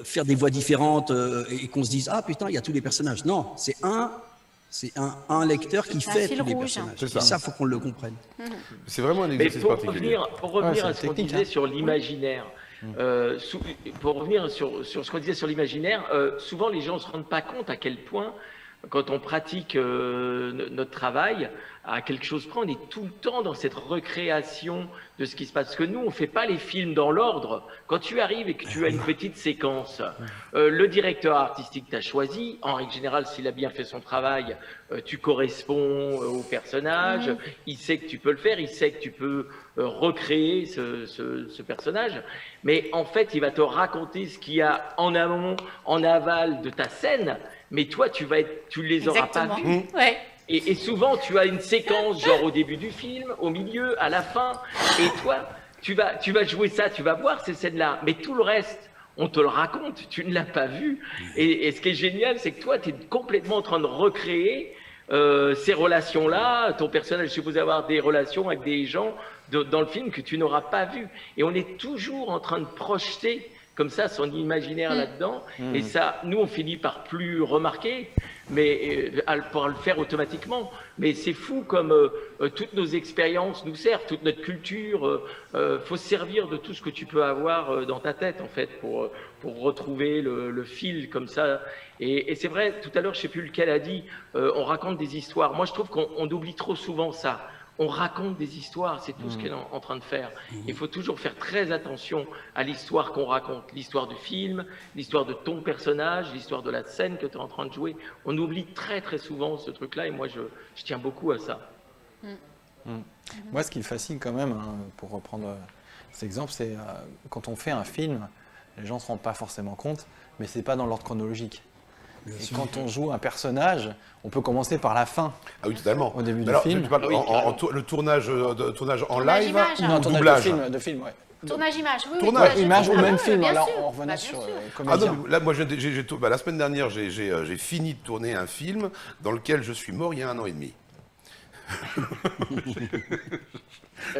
faire des voix différentes et qu'on se dise ah putain il y a tous les personnages. Non, c'est un lecteur qui fait tous les personnages. Et ça, faut qu'on le comprenne. C'est vraiment un exercice particulier. Pour revenir à ce qu'on disait sur l'imaginaire, pour revenir sur ce qu'on disait sur l'imaginaire, souvent les gens ne se rendent pas compte à quel point, quand on pratique notre travail, à quelque chose près, on est tout le temps dans cette recréation de ce qui se passe. Parce que nous, on ne fait pas les films dans l'ordre. Quand tu arrives et que tu as une petite séquence, le directeur artistique t'a choisi. En règle générale, s'il a bien fait son travail, tu corresponds au personnage. Il sait que tu peux le faire. Il sait que tu peux recréer ce personnage. Mais en fait, il va te raconter ce qu'il y a en amont, en aval de ta scène. Mais toi, tu les auras pas vus. Ouais. Et souvent, tu as une séquence, genre au début du film, au milieu, à la fin, et toi, tu vas jouer ça, tu vas voir ces scènes-là, mais tout le reste, on te le raconte, tu ne l'as pas vu. Et ce qui est génial, c'est que toi, tu es complètement en train de recréer ces relations-là. Ton personnage est supposé avoir des relations avec des gens dans le film que tu n'auras pas vu. Et on est toujours en train de projeter comme ça son imaginaire là-dedans, et ça, nous, on finit par plus remarquer, mais pour le faire automatiquement. Mais c'est fou comme toutes nos expériences nous servent, toute notre culture. Faut se servir de tout ce que tu peux avoir dans ta tête, en fait, pour retrouver le fil comme ça. Et c'est vrai, tout à l'heure, je ne sais plus lequel a dit, on raconte des histoires. Moi, je trouve qu'on oublie trop souvent ça. On raconte des histoires, c'est tout ce qu'elle est en train de faire. Il faut toujours faire très attention à l'histoire qu'on raconte, l'histoire du film, l'histoire de ton personnage, l'histoire de la scène que tu es en train de jouer. On oublie très très souvent ce truc-là et moi je tiens beaucoup à ça. Moi ce qui me fascine quand même, hein, pour reprendre cet exemple, c'est quand on fait un film, les gens ne se rendent pas forcément compte, mais c'est pas dans l'ordre chronologique. Et quand on joue un personnage, on peut commencer par la fin. Ah oui, totalement. Au début du film. Tu parles le tournage en live image, ou non, doublage de film, ouais. Tournage image, oui. Tournage image ou même film. bien Alors sûr. on revenait sur comédien. Ah non, là, moi, la semaine dernière, j'ai fini de tourner un film dans lequel je suis mort il y a 1 an et demi.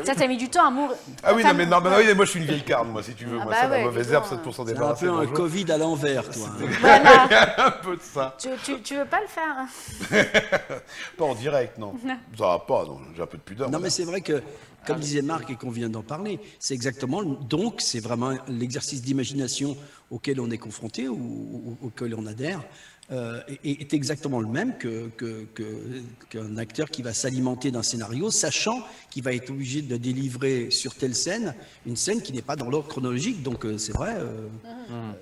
Ça t'a mis du temps à mourir. Ah oui, mais moi je suis une vieille carne, moi, si tu veux. Moi, c'est la mauvaise herbe, 7% débarrassé. C'est un peu un Covid à l'envers, toi. Voilà. Un peu de ça. Tu veux pas le faire? Pas en direct, non. Ça va pas, non. J'ai un peu de pudeur. Non, mais c'est vrai que, comme disait Marc et qu'on vient d'en parler, c'est exactement, donc c'est vraiment l'exercice d'imagination auquel on est confronté ou auquel on adhère. Est exactement le même qu'un acteur qui va s'alimenter d'un scénario, sachant qu'il va être obligé de délivrer sur telle scène, une scène qui n'est pas dans l'ordre chronologique. Donc c'est vrai,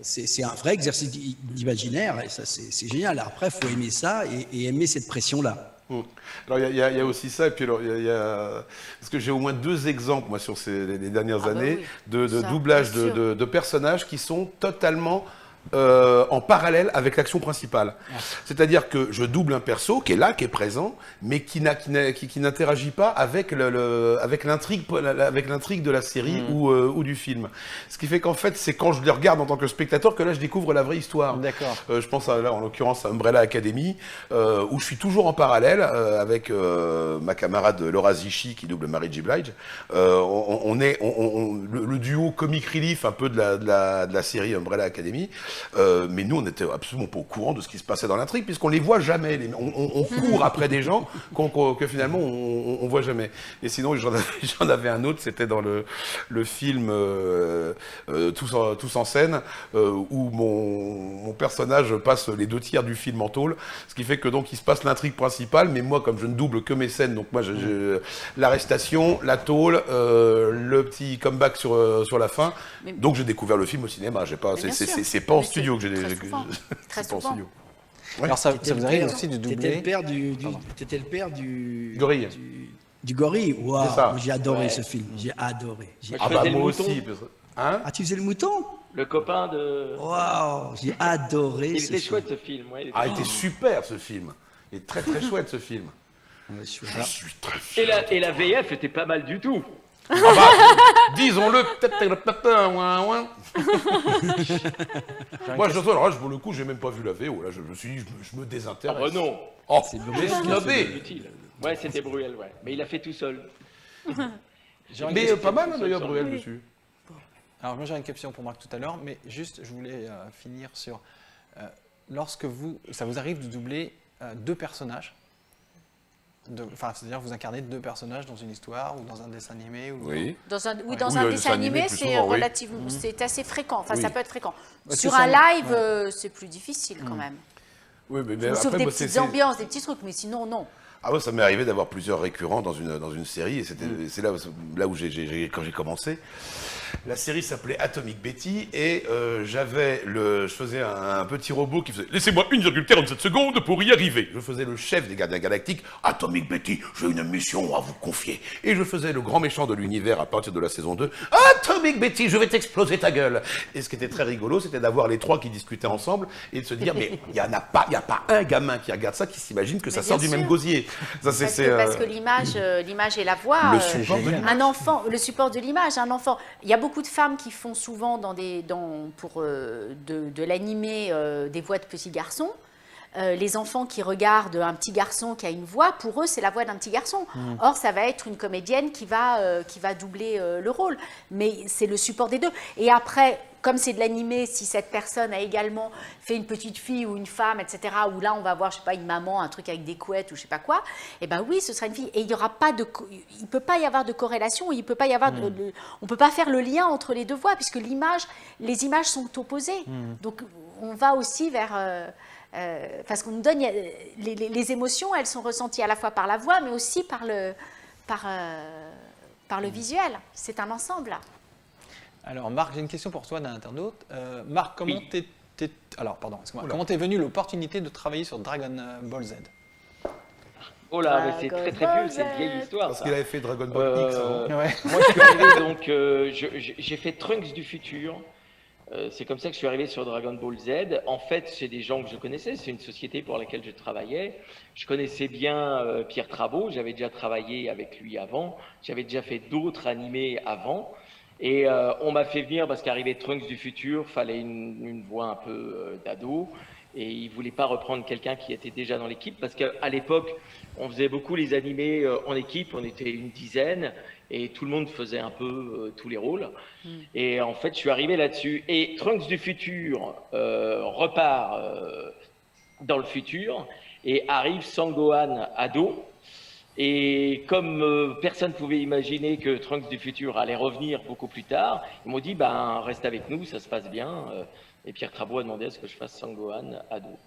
c'est un vrai exercice d'imaginaire, et ça c'est génial. Après, il faut aimer ça et aimer cette pression-là. Alors il y a aussi ça, et puis alors parce que j'ai au moins 2 exemples moi sur les dernières années de doublage de personnages qui sont totalement en parallèle avec l'action principale. C'est-à-dire que je double un perso qui est là, qui est présent, mais qui n'interagit pas avec l'intrigue de la série ou du film. Ce qui fait qu'en fait, c'est quand je les regarde en tant que spectateur que là, je découvre la vraie histoire. D'accord. Je pense là, en l'occurrence, à Umbrella Academy, où je suis toujours en parallèle avec ma camarade Laura Zichy qui double Mary J. Blige. Le duo comic relief un peu de la série Umbrella Academy. Mais nous, on n'était absolument pas au courant de ce qui se passait dans l'intrigue, puisqu'on les voit jamais. On court après des gens que finalement on voit jamais. Et sinon, j'en avais un autre, c'était dans le film Tous en scène, où mon personnage passe les 2 tiers du film en tôle, ce qui fait que donc il se passe l'intrigue principale, mais moi, comme je ne double que mes scènes, donc moi, l'arrestation, la tôle, le petit comeback sur la fin. Donc j'ai découvert le film au cinéma. C'est pas en studio que j'ai très c'est pas en studio. Ouais. Alors ça vous arrive aussi de doubler. T'étais le père du gorille. Du gorille. Waouh, ça. j'ai adoré ce film. J'ai adoré. Moi aussi. Hein? Ah, tu faisais le mouton? Le copain de... Waouh, j'ai adoré Il ce était film. chouette ce film. Ouais, Il était super ce film. Il est très très chouette ce film. Je suis très fier. Et la VF était pas mal du tout. Disons-le, peut-être. Moi, pour le coup, j'ai même pas vu la VO. Là, je me suis dit, je me désintéresse. Ah bah non. Oh, j'ai snobé. Ouais, c'était Bruel, ouais. Mais il a fait tout seul. Mais pas mal d'ailleurs, Bruel dessus. Alors moi j'ai une question pour Marc tout à l'heure, mais juste je voulais finir sur lorsque ça vous arrive de doubler 2 personnages, c'est-à-dire vous incarnez 2 personnages dans une histoire ou dans un dessin animé Oui. Dans un dessin animé, c'est relativement, c'est assez fréquent. Enfin, ça peut être fréquent. Sur un live, c'est plus difficile quand même. Oui, mais sauf des petites ambiances, des petits trucs, mais sinon non. Ah ouais, ça m'est arrivé d'avoir plusieurs récurrents dans une série, et c'est là où quand j'ai commencé. La série s'appelait Atomic Betty, et je faisais un petit robot qui faisait « Laissez-moi 1,47 secondes pour y arriver ». Je faisais le chef des gardiens galactiques. « Atomic Betty, j'ai une mission à vous confier ». Et je faisais le grand méchant de l'univers à partir de la saison 2. « Atomic Betty, je vais t'exploser ta gueule ». Et ce qui était très rigolo, c'était d'avoir les 3 qui discutaient ensemble et de se dire « Mais il n'y a pas un gamin qui regarde ça qui s'imagine que ça sort du même gosier ». Parce que l'image et la voix, le support le support de l'image, un enfant. Il y a beaucoup de femmes qui font souvent pour de l'animé des voix de petits garçons. Les enfants qui regardent un petit garçon qui a une voix, pour eux, c'est la voix d'un petit garçon. Or, ça va être une comédienne qui va doubler le rôle. Mais c'est le support des 2. Et après, comme c'est de l'animé, si cette personne a également fait une petite fille ou une femme, etc., où là, on va voir, je sais pas, une maman, un truc avec des couettes ou je sais pas quoi, eh ben oui, ce sera une fille. Et il y aura pas il peut pas y avoir de corrélation, il peut pas y avoir on peut pas faire le lien entre les 2 voix, puisque les images sont opposées. Donc, on va aussi vers... parce qu'on nous donne les émotions, elles sont ressenties à la fois par la voix, mais aussi par le visuel. C'est un ensemble. Alors Marc, j'ai une question pour toi d'un internaute. Marc, comment comment t'es venu l'opportunité de travailler sur Dragon Ball Z? Oh là, mais c'est très très vieux, c'est une vieille histoire. Parce qu'il avait fait Dragon Ball X avant. Ouais. Moi, je suis arrivé donc, j'ai fait Trunks du futur. C'est comme ça que je suis arrivé sur Dragon Ball Z. En fait, c'est des gens que je connaissais, c'est une société pour laquelle je travaillais. Je connaissais bien Pierre Trabeau, j'avais déjà travaillé avec lui avant, j'avais déjà fait d'autres animés avant. Et on m'a fait venir parce qu'arrivait Trunks du futur, fallait une voix un peu d'ado. Et il ne voulait pas reprendre quelqu'un qui était déjà dans l'équipe parce qu'à l'époque, on faisait beaucoup les animés en équipe, on était une dizaine et tout le monde faisait un peu tous les rôles. Et en fait, je suis arrivé là-dessus. Et Trunks du futur repart dans le futur et arrive Sangohan ado. Et comme personne ne pouvait imaginer que Trunks du futur allait revenir beaucoup plus tard, ils m'ont dit reste avec nous, ça se passe bien. Et Pierre Trabeau a demandé à ce que je fasse Sangohan ado.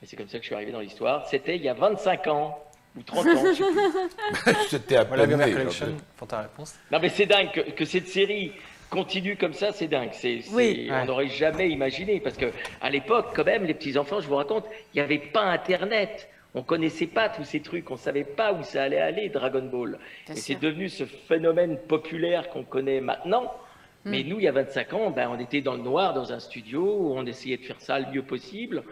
Et c'est comme ça que je suis arrivé dans l'histoire. C'était il y a 25 ans ou 30 ans. Je sais plus. C'était à Voilà, peine né, Collection pour ta réponse. Non mais c'est dingue que cette série continue comme ça, c'est dingue. On n'aurait jamais imaginé parce que à l'époque, quand même, les petits enfants, je vous raconte, il n'y avait pas Internet. On connaissait pas tous ces trucs, on savait pas où ça allait aller, Dragon Ball. Et c'est devenu ce phénomène populaire qu'on connaît maintenant. Mais nous, il y a 25 ans, on était dans le noir, dans un studio, où on essayait de faire ça le mieux possible.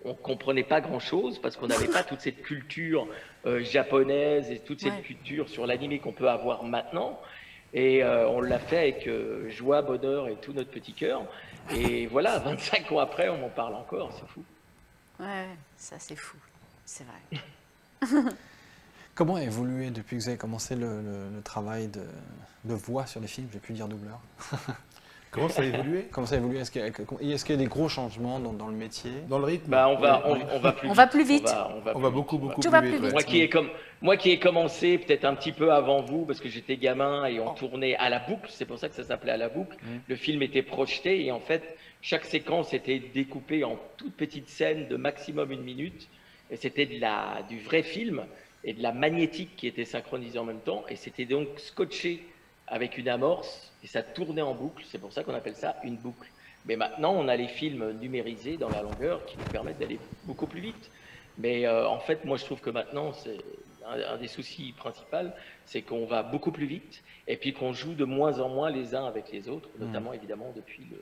On ne comprenait pas grand-chose parce qu'on n'avait pas toute cette culture japonaise et toute cette culture sur l'animé qu'on peut avoir maintenant. Et on l'a fait avec joie, bonheur et tout notre petit cœur. Et voilà, 25 ans après, on m'en parle encore, c'est fou. Ouais, ça c'est fou, c'est vrai. Comment a évolué depuis que vous avez commencé le travail de voix sur les films? J'ai pu dire doubleur. Comment ça a évolué? Comment ça a évolué? Est-ce qu'il y a des gros changements dans le métier? Dans le rythme? On va plus vite. On va beaucoup plus vite. Moi qui ai commencé peut-être un petit peu avant vous, parce que j'étais gamin et on tournait à la boucle, c'est pour ça que ça s'appelait à la boucle. Le film était projeté et en fait, chaque séquence était découpée en toutes petites scènes de maximum 1 minute. Et c'était du vrai film et de la magnétique qui était synchronisée en même temps. Et c'était donc scotché avec une amorce et ça tournait en boucle. C'est pour ça qu'on appelle ça une boucle. Mais maintenant, on a les films numérisés dans la longueur qui nous permettent d'aller beaucoup plus vite. Mais en fait, moi, je trouve que maintenant, c'est un des soucis principaux, c'est qu'on va beaucoup plus vite et puis qu'on joue de moins en moins les uns avec les autres, notamment évidemment depuis le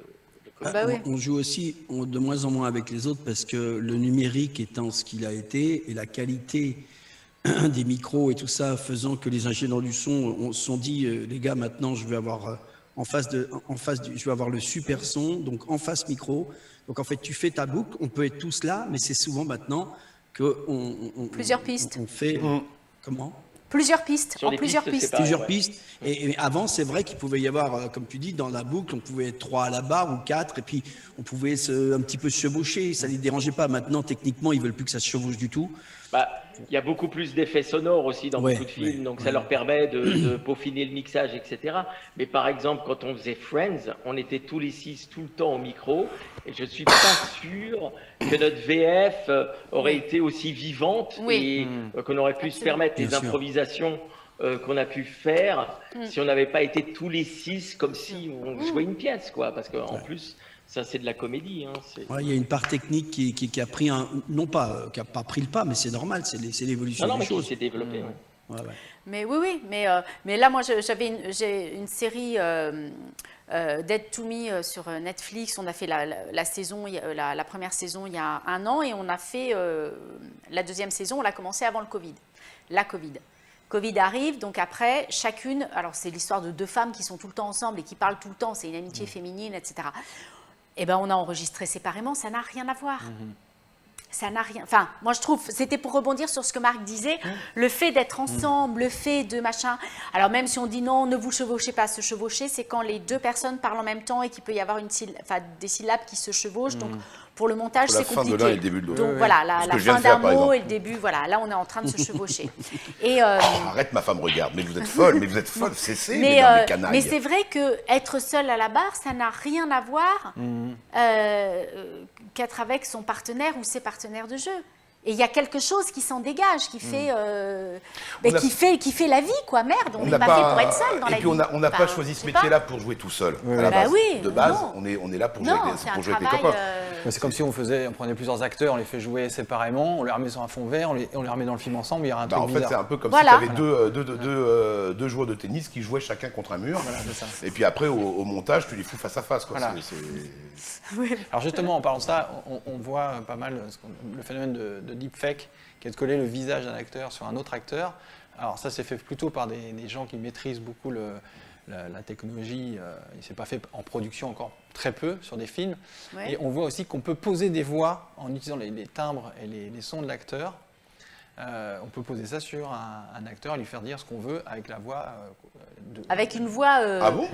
COVID. On joue aussi de moins en moins avec les autres parce que le numérique étant ce qu'il a été et la qualité des micros et tout ça faisant que les ingénieurs du son se sont dit les gars, maintenant je vais avoir je vais avoir le super son, donc en face micro. Donc en fait tu fais ta boucle, on peut être tous là, mais c'est souvent maintenant que plusieurs pistes. On fait comment? Plusieurs pistes, plusieurs pistes. Plusieurs pistes. Et avant, c'est vrai qu'il pouvait y avoir, comme tu dis, dans la boucle, on pouvait être 3 à la barre ou 4, et puis on pouvait un petit peu se chevaucher. Ça ne les dérangeait pas. Maintenant, techniquement, ils ne veulent plus que ça se chevauche du tout. Il y a beaucoup plus d'effets sonores aussi dans beaucoup de films, donc ça leur permet de peaufiner le mixage, etc. Mais par exemple, quand on faisait Friends, on était tous les 6 tout le temps au micro, et je ne suis pas sûr que notre VF aurait été aussi vivante et qu'on aurait pu se permettre les improvisations qu'on a pu faire si on n'avait pas été tous les 6 comme si on jouait une pièce, quoi. Parce qu'en plus, ça c'est de la comédie. Il y a une part technique qui a pris qui n'a pas pris le pas, mais c'est normal, c'est l'évolution des choses. Qui s'est développée. Mais oui, mais là, moi, j'ai une série Dead to Me sur Netflix. On a fait la saison, la première saison il y a 1 an, et on a fait la deuxième saison. On l'a commencé avant le Covid. Covid arrive, donc après, chacune, alors c'est l'histoire de 2 femmes qui sont tout le temps ensemble et qui parlent tout le temps, c'est une amitié féminine, etc. Eh bien, on a enregistré séparément, ça n'a rien à voir. Ça n'a rien... Enfin, moi je trouve, c'était pour rebondir sur ce que Marc disait, le fait d'être ensemble, le fait de machin... Alors même si on dit non, ne vous chevauchez pas, se chevaucher, c'est quand les 2 personnes parlent en même temps et qu'il peut y avoir des syllabes qui se chevauchent, donc pour le montage, c'est compliqué. La fin de l'un et le début de l'autre. Donc voilà, la fin d'un mot et le début, voilà, là on est en train de se chevaucher. Et, arrête, ma femme regarde, mais vous êtes folle, cessez, les canailles. Mais c'est vrai qu'être seul à la barre, ça n'a rien à voir qu'être avec son partenaire ou ses partenaires de jeu. Et il y a quelque chose qui s'en dégage, qui fait, qui fait la vie, quoi. Merde, on n'est pas fait pour être seul dans la vie. Et puis on n'a pas choisi ce métier-là pour jouer tout seul. À la base. De base, on est là pour jouer avec les copains. C'est comme si on prenait plusieurs acteurs, on les fait jouer séparément, on les remet sur un fond vert, on les remet dans le film ensemble, il y aura un truc bizarre. En fait, c'est un peu comme si tu avais deux joueurs de tennis qui jouaient chacun contre un mur. Et puis après, au montage, tu les fous face à face, quoi. Alors justement, en parlant de ça, on voit pas mal le phénomène de deepfake, qui est de coller le visage d'un acteur sur un autre acteur. Alors ça, c'est fait plutôt par des gens qui maîtrisent beaucoup la technologie. Il ne s'est pas fait en production encore très peu sur des films. Et on voit aussi qu'on peut poser des voix en utilisant les timbres et les sons de l'acteur. On peut poser ça sur un acteur et lui faire dire ce qu'on veut avec la voix. Avec une voix. Ah bon?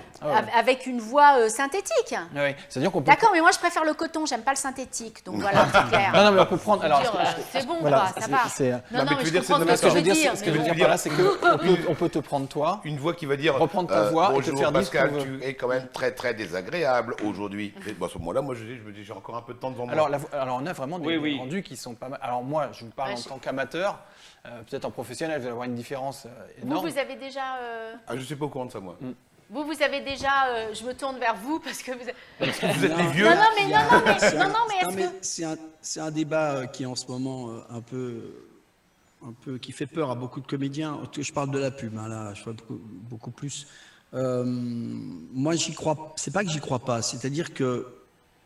Avec une voix synthétique. Oui, c'est-à-dire qu'on peut. D'accord, mais moi je préfère le coton, j'aime pas le synthétique, donc voilà, c'est clair. Non, mais on peut prendre. Alors, c'est bon, voilà, quoi, ça va. Non, mais je comprends ce que je veux dire. Ce que je veux dire par là, c'est qu'on peut te prendre toi. Une voix qui va dire. Reprendre ta voix et te faire dire. Pascal, tu es quand même très très désagréable aujourd'hui. À ce moment-là, moi je me dis j'ai encore un peu de temps devant moi. Alors on a vraiment des rendus qui sont pas mal. Alors moi, je vous parle en tant qu'amateur. Peut-être en professionnel, vous allez avoir une différence énorme. Vous avez déjà... je ne suis pas au courant de ça, moi. Vous avez déjà... je me tourne vers vous parce que vous êtes... Vous êtes les vieux. Non, mais c'est un débat qui est en ce moment un peu qui fait peur à beaucoup de comédiens. Je parle de la pub, là, je vois beaucoup plus Moi, j'y crois. C'est pas que j'y crois pas. C'est-à-dire que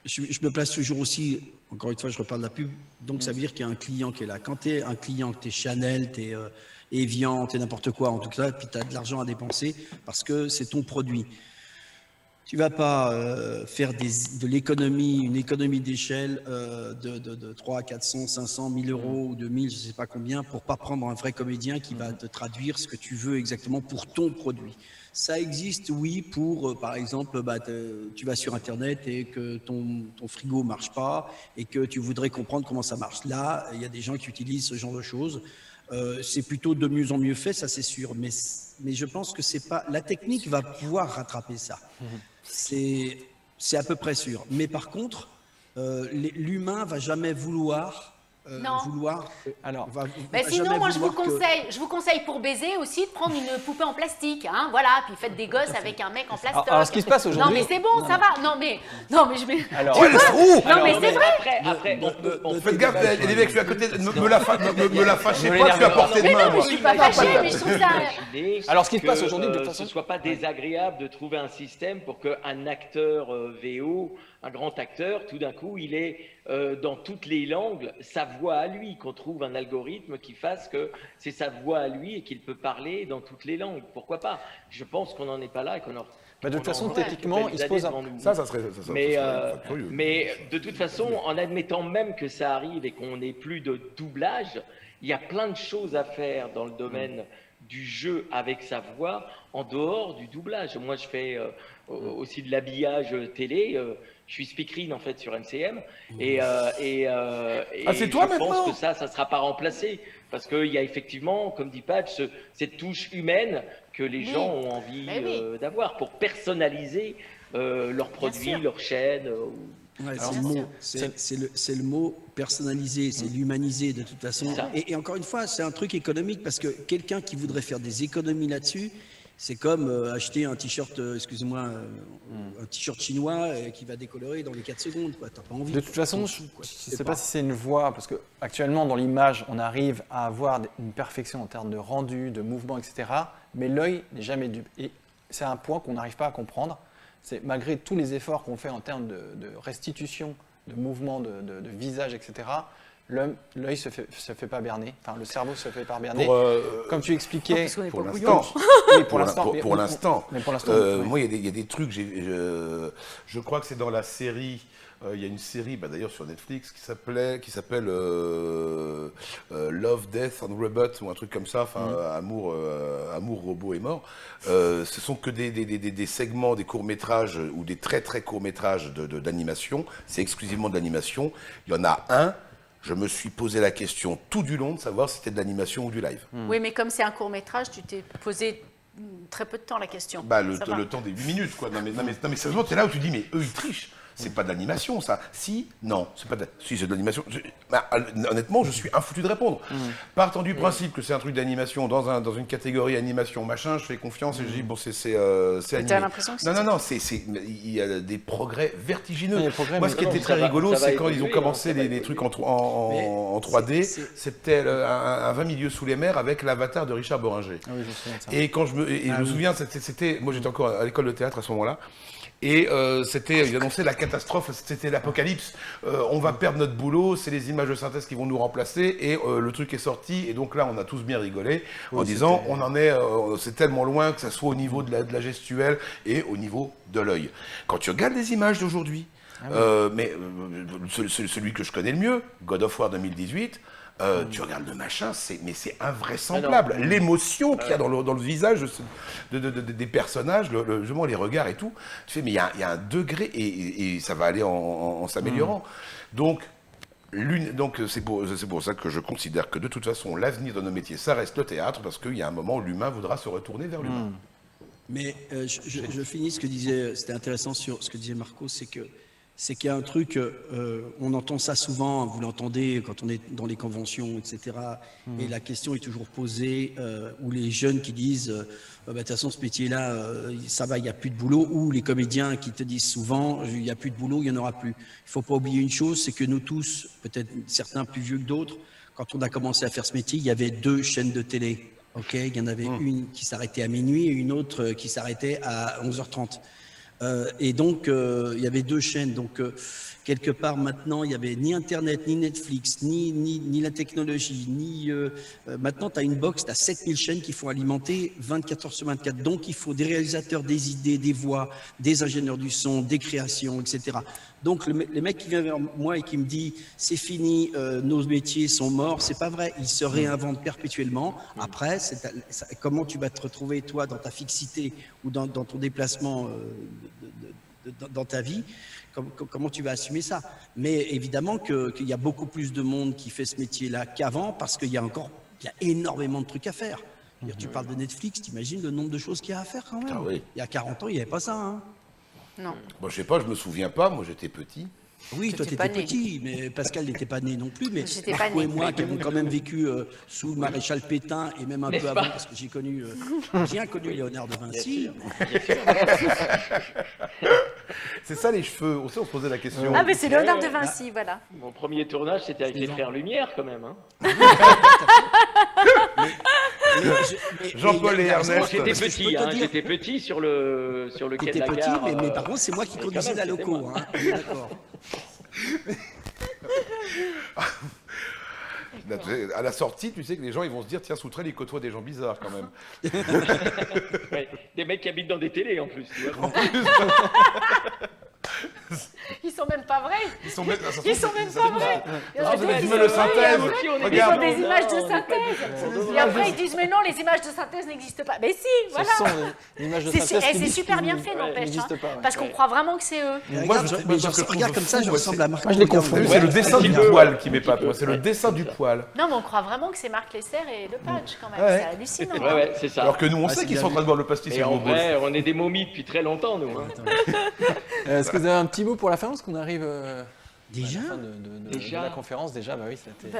je me place toujours aussi. Encore une fois, je reparle de la pub. Donc, ça veut dire qu'il y a un client qui est là. Quand tu es un client, que tu es Chanel, tu es Evian, tu es n'importe quoi, en tout cas, puis tu as de l'argent à dépenser parce que c'est ton produit. Tu vas pas faire de l'économie, une économie d'échelle de 300, 400, 500, 1000 euros ou 2000, je sais pas combien, pour pas prendre un vrai comédien qui va te traduire ce que tu veux exactement pour ton produit. Ça existe, oui, pour, par exemple, tu vas sur Internet et que ton frigo marche pas et que tu voudrais comprendre comment ça marche. Là, il y a des gens qui utilisent ce genre de choses. C'est plutôt de mieux en mieux fait, ça c'est sûr. Mais je pense que c'est pas... La technique va pouvoir rattraper ça. C'est à peu près sûr. Mais par contre, l'humain va jamais vouloir... sinon, moi, je vous conseille pour baiser aussi de prendre une poupée en plastique, hein, voilà, puis faites des gosses avec un mec en plastoc. Alors, ce qui se passe aujourd'hui... Non, mais c'est bon, ça va. Non, mais je vais... Alors, non, mais c'est vrai. Après, faites gaffe, les mecs, je suis à côté, me la fâchez pas, je suis à portée de Mais main. non, mais je suis pas fâchée, mais je trouve ça... Alors, ce qui se passe aujourd'hui, de toute façon... ce soit pas désagréable de trouver un système pour qu'un acteur VO, un grand acteur, tout d'un coup, il est dans toutes les langues, sa voix à lui, qu'on trouve un algorithme qui fasse que c'est sa voix à lui et qu'il peut parler dans toutes les langues. Pourquoi pas? Je pense qu'on n'en est pas là et qu'on en... de toute façon, techniquement, il se pose un... Ça serait curieux. Mais de toute façon, en admettant même que ça arrive et qu'on n'ait plus de doublage, il y a plein de choses à faire dans le domaine du jeu avec sa voix en dehors du doublage. Moi, je fais aussi de l'habillage télé. Je suis speakerine en fait sur MCM et c'est toi je pense maintenant que ça sera pas remplacé parce qu'il y a effectivement, comme dit Patch, cette touche humaine que les gens ont envie d'avoir pour personnaliser leurs produits, leur chaîne. Ouais, c'est le mot personnalisé, c'est l'humaniser de toute façon. Et encore une fois, c'est un truc économique parce que quelqu'un qui voudrait faire des économies là-dessus, c'est comme acheter un t-shirt, excusez-moi, un t-shirt chinois qui va décolorer dans les 4 secondes. T'as pas envie. De toute façon, je ne sais pas si c'est une voie, parce qu'actuellement, dans l'image, on arrive à avoir une perfection en termes de rendu, de mouvement, etc. Mais l'œil n'est jamais dupe. Et c'est un point qu'on n'arrive pas à comprendre. C'est malgré tous les efforts qu'on fait en termes de restitution, de mouvement, de visage, etc., l'œil se fait pas berner, enfin le cerveau se fait pas berner. Comme tu expliquais, pour l'instant. Oui, pour l'instant. Moi, il y a des trucs. Je crois que c'est dans la série. Il y a une série, d'ailleurs sur Netflix, qui s'appelle Love, Death and Robot ou un truc comme ça. Enfin, amour, robot et mort. Ce sont que des segments, des courts métrages ou des très très courts métrages d'animation. C'est exclusivement de l'animation. Il y en a un. Je me suis posé la question tout du long de savoir si c'était de l'animation ou du live. Oui, mais comme c'est un court-métrage, tu t'es posé très peu de temps la question. Le temps des 8 minutes, quoi. Non, mais sérieusement, c'est là où tu dis, mais eux, ils trichent. C'est pas de l'animation, ça. Si, non, c'est pas de... Si, c'est de l'animation. Honnêtement, je suis infoutu de répondre. Partant du principe que c'est un truc d'animation dans une catégorie animation, machin, je fais confiance et je dis, bon, c'est animé. T'as l'impression que c'est... Non, il y a des progrès vertigineux. Moi, ce qui était très rigolo, c'est quand ils ont commencé les trucs en 3D, c'était un 20 milieux sous les mers avec l'avatar de Richard Boringer. Ah oui, je me souviens de ça. Et quand je me souviens, c'était... Moi, j'étais encore à l'école de théâtre à ce moment-là. Et ils annonçaient la catastrophe, c'était l'apocalypse. On va perdre notre boulot, c'est les images de synthèse qui vont nous remplacer. Et le truc est sorti. Et donc là, on a tous bien rigolé en disant, c'est tellement loin que ça soit au niveau de la gestuelle et au niveau de l'œil. Quand tu regardes les images d'aujourd'hui, celui que je connais le mieux, God of War 2018, tu regardes le machin, c'est invraisemblable. L'émotion qu'il y a dans le visage des personnages, justement les regards et tout, tu fais, mais il y a un degré et ça va aller en s'améliorant. Donc c'est pour ça que je considère que de toute façon, l'avenir de nos métiers, ça reste le théâtre, parce qu'il y a un moment où l'humain voudra se retourner vers l'humain. Mais je finis ce que disait, c'était intéressant sur ce que disait Marco, c'est qu'il y a un truc, on entend ça souvent, vous l'entendez quand on est dans les conventions, etc. Et la question est toujours posée, ou les jeunes qui disent, de toute façon ce métier-là, ça va, il n'y a plus de boulot, ou les comédiens qui te disent souvent, il n'y a plus de boulot, il n'y en aura plus. Il ne faut pas oublier une chose, c'est que nous tous, peut-être certains plus vieux que d'autres, quand on a commencé à faire ce métier, il y avait 2 chaînes de télé. Ok, il y en avait une qui s'arrêtait à minuit et une autre qui s'arrêtait à 11h30. Et donc, il y avait 2 chaînes. Donc, quelque part, maintenant, il n'y avait ni Internet, ni Netflix, ni la technologie, maintenant, tu as une box, tu as 7000 chaînes qui font alimenter 24 heures sur 24. Donc, il faut des réalisateurs, des idées, des voix, des ingénieurs du son, des créations, etc. Donc, les mecs qui viennent vers moi et qui me disent « c'est fini, nos métiers sont morts », c'est pas vrai. Ils se réinventent perpétuellement. Après, comment tu vas te retrouver, toi, dans ta fixité ou dans ton déplacement dans ta vie, comment tu vas assumer ça? Mais évidemment qu'il y a beaucoup plus de monde qui fait ce métier-là qu'avant, parce qu'il y a énormément de trucs à faire. Tu parles de Netflix, t'imagines le nombre de choses qu'il y a à faire quand même. Ah oui. Il y a 40 ans, il n'y avait pas ça. Hein. Non. Bon, je sais pas, je me souviens pas, moi j'étais petit. Oui, toi, tu étais petit, mais Pascal n'était pas né non plus. Mais Marco et moi, qui avons quand même vécu sous Maréchal Pétain et même un peu avant, parce que j'ai bien connu Léonard de Vinci. C'est ça les cheveux. Aussi, on se posait la question. Ah, mais c'est Léonard de Vinci, voilà. Mon premier tournage, c'était avec les frères Lumière, quand même. Hein. Jean-Paul et Ernest. J'étais petit sur le quai de la gare. Mais par contre, c'est moi qui conduisais la loco. Hein. D'accord. À la sortie, tu sais que les gens ils vont se dire tiens, Souterelle il côtoie des gens bizarres quand même. Ouais, des mecs qui habitent dans des télés en plus. Tu vois. Ils sont même pas vrais. Ils sont même pas vrais. Vous avez des images de synthèse. Ils ont des images de synthèse. Et après ils disent mais non, les images de synthèse n'existent pas. Mais si, voilà. Ce sont des images de synthèse. C'est super bien fait, n'empêche. Parce qu'on croit vraiment que c'est eux. Regarde comme ça, je ressemble à Marc. Moi je les confonds. C'est le dessin du poil qui m'épate. C'est le dessin du poil. Non, mais on croit vraiment que c'est Marc Lesser et Lepage quand même. C'est hallucinant. Ouais, c'est ça. Alors que nous on sait qu'ils sont en train de boire le pastis. Et en vrai, on est des momies depuis très longtemps, nous. Est-ce que vous avez un petit mot pour la fin, parce qu'on arrive déjà à la fin de la conférence déjà, bah oui, c'était...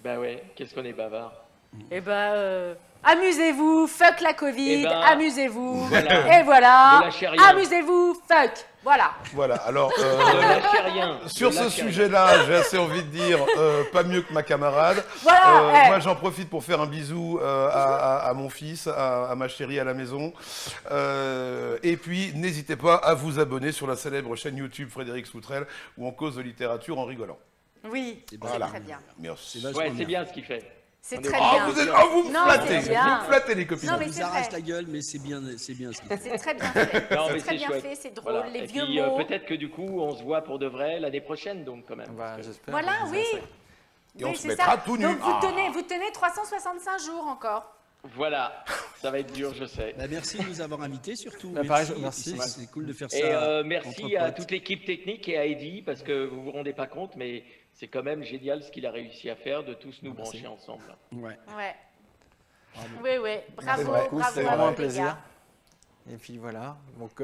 Bah ouais, qu'est-ce qu'on est bavard. Eh ben, amusez-vous, fuck la Covid, amusez-vous, voilà. et voilà, Ne lâchez rien. amusez-vous, fuck, voilà. Voilà, alors Ne lâchez rien. sur ce sujet-là, j'ai assez envie de dire pas mieux que ma camarade. Voilà, Moi j'en profite pour faire un bisou à mon fils, à ma chérie à la maison. Et puis n'hésitez pas à vous abonner sur la célèbre chaîne YouTube Frédéric Souterelle où on cause de littérature en rigolant. Oui, c'est très bien. Merci. Ouais, c'est bien ce qu'il fait. C'est très bien. Vous me flattez, c'est bien. vous me flattez les copines. Non, mais Ils c'est arrachent vrai. la gueule, mais c'est bien ce qu'il fait. C'est très bien fait. Non, mais C'est très bien chouette. fait, c'est drôle, Voilà. les Et vieux puis, mots. peut-être que du coup, on se voit pour de vrai l'année prochaine, donc quand même. Bah, j'espère. Voilà, oui. Et on Oui, se c'est mettra ça. tout nu. Donc vous tenez 365 jours encore. Voilà, ça va être dur, je sais. Bah, merci de nous avoir invités surtout. Bah, pareil, merci. C'est cool de faire ça. Et merci entre à potes. toute l'équipe technique et à Eddy, parce que vous vous rendez pas compte, mais c'est quand même génial ce qu'il a réussi à faire, de tous nous brancher ensemble. Ouais. Ouais. Oui, oui. Bravo, bravo. C'est vraiment un plaisir. Et puis voilà, donc...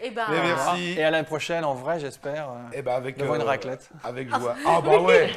Et ben, Mais merci. Et à l'année prochaine, en vrai, j'espère, Et bah avec devant une raclette. Avec joie. Ah bah ouais.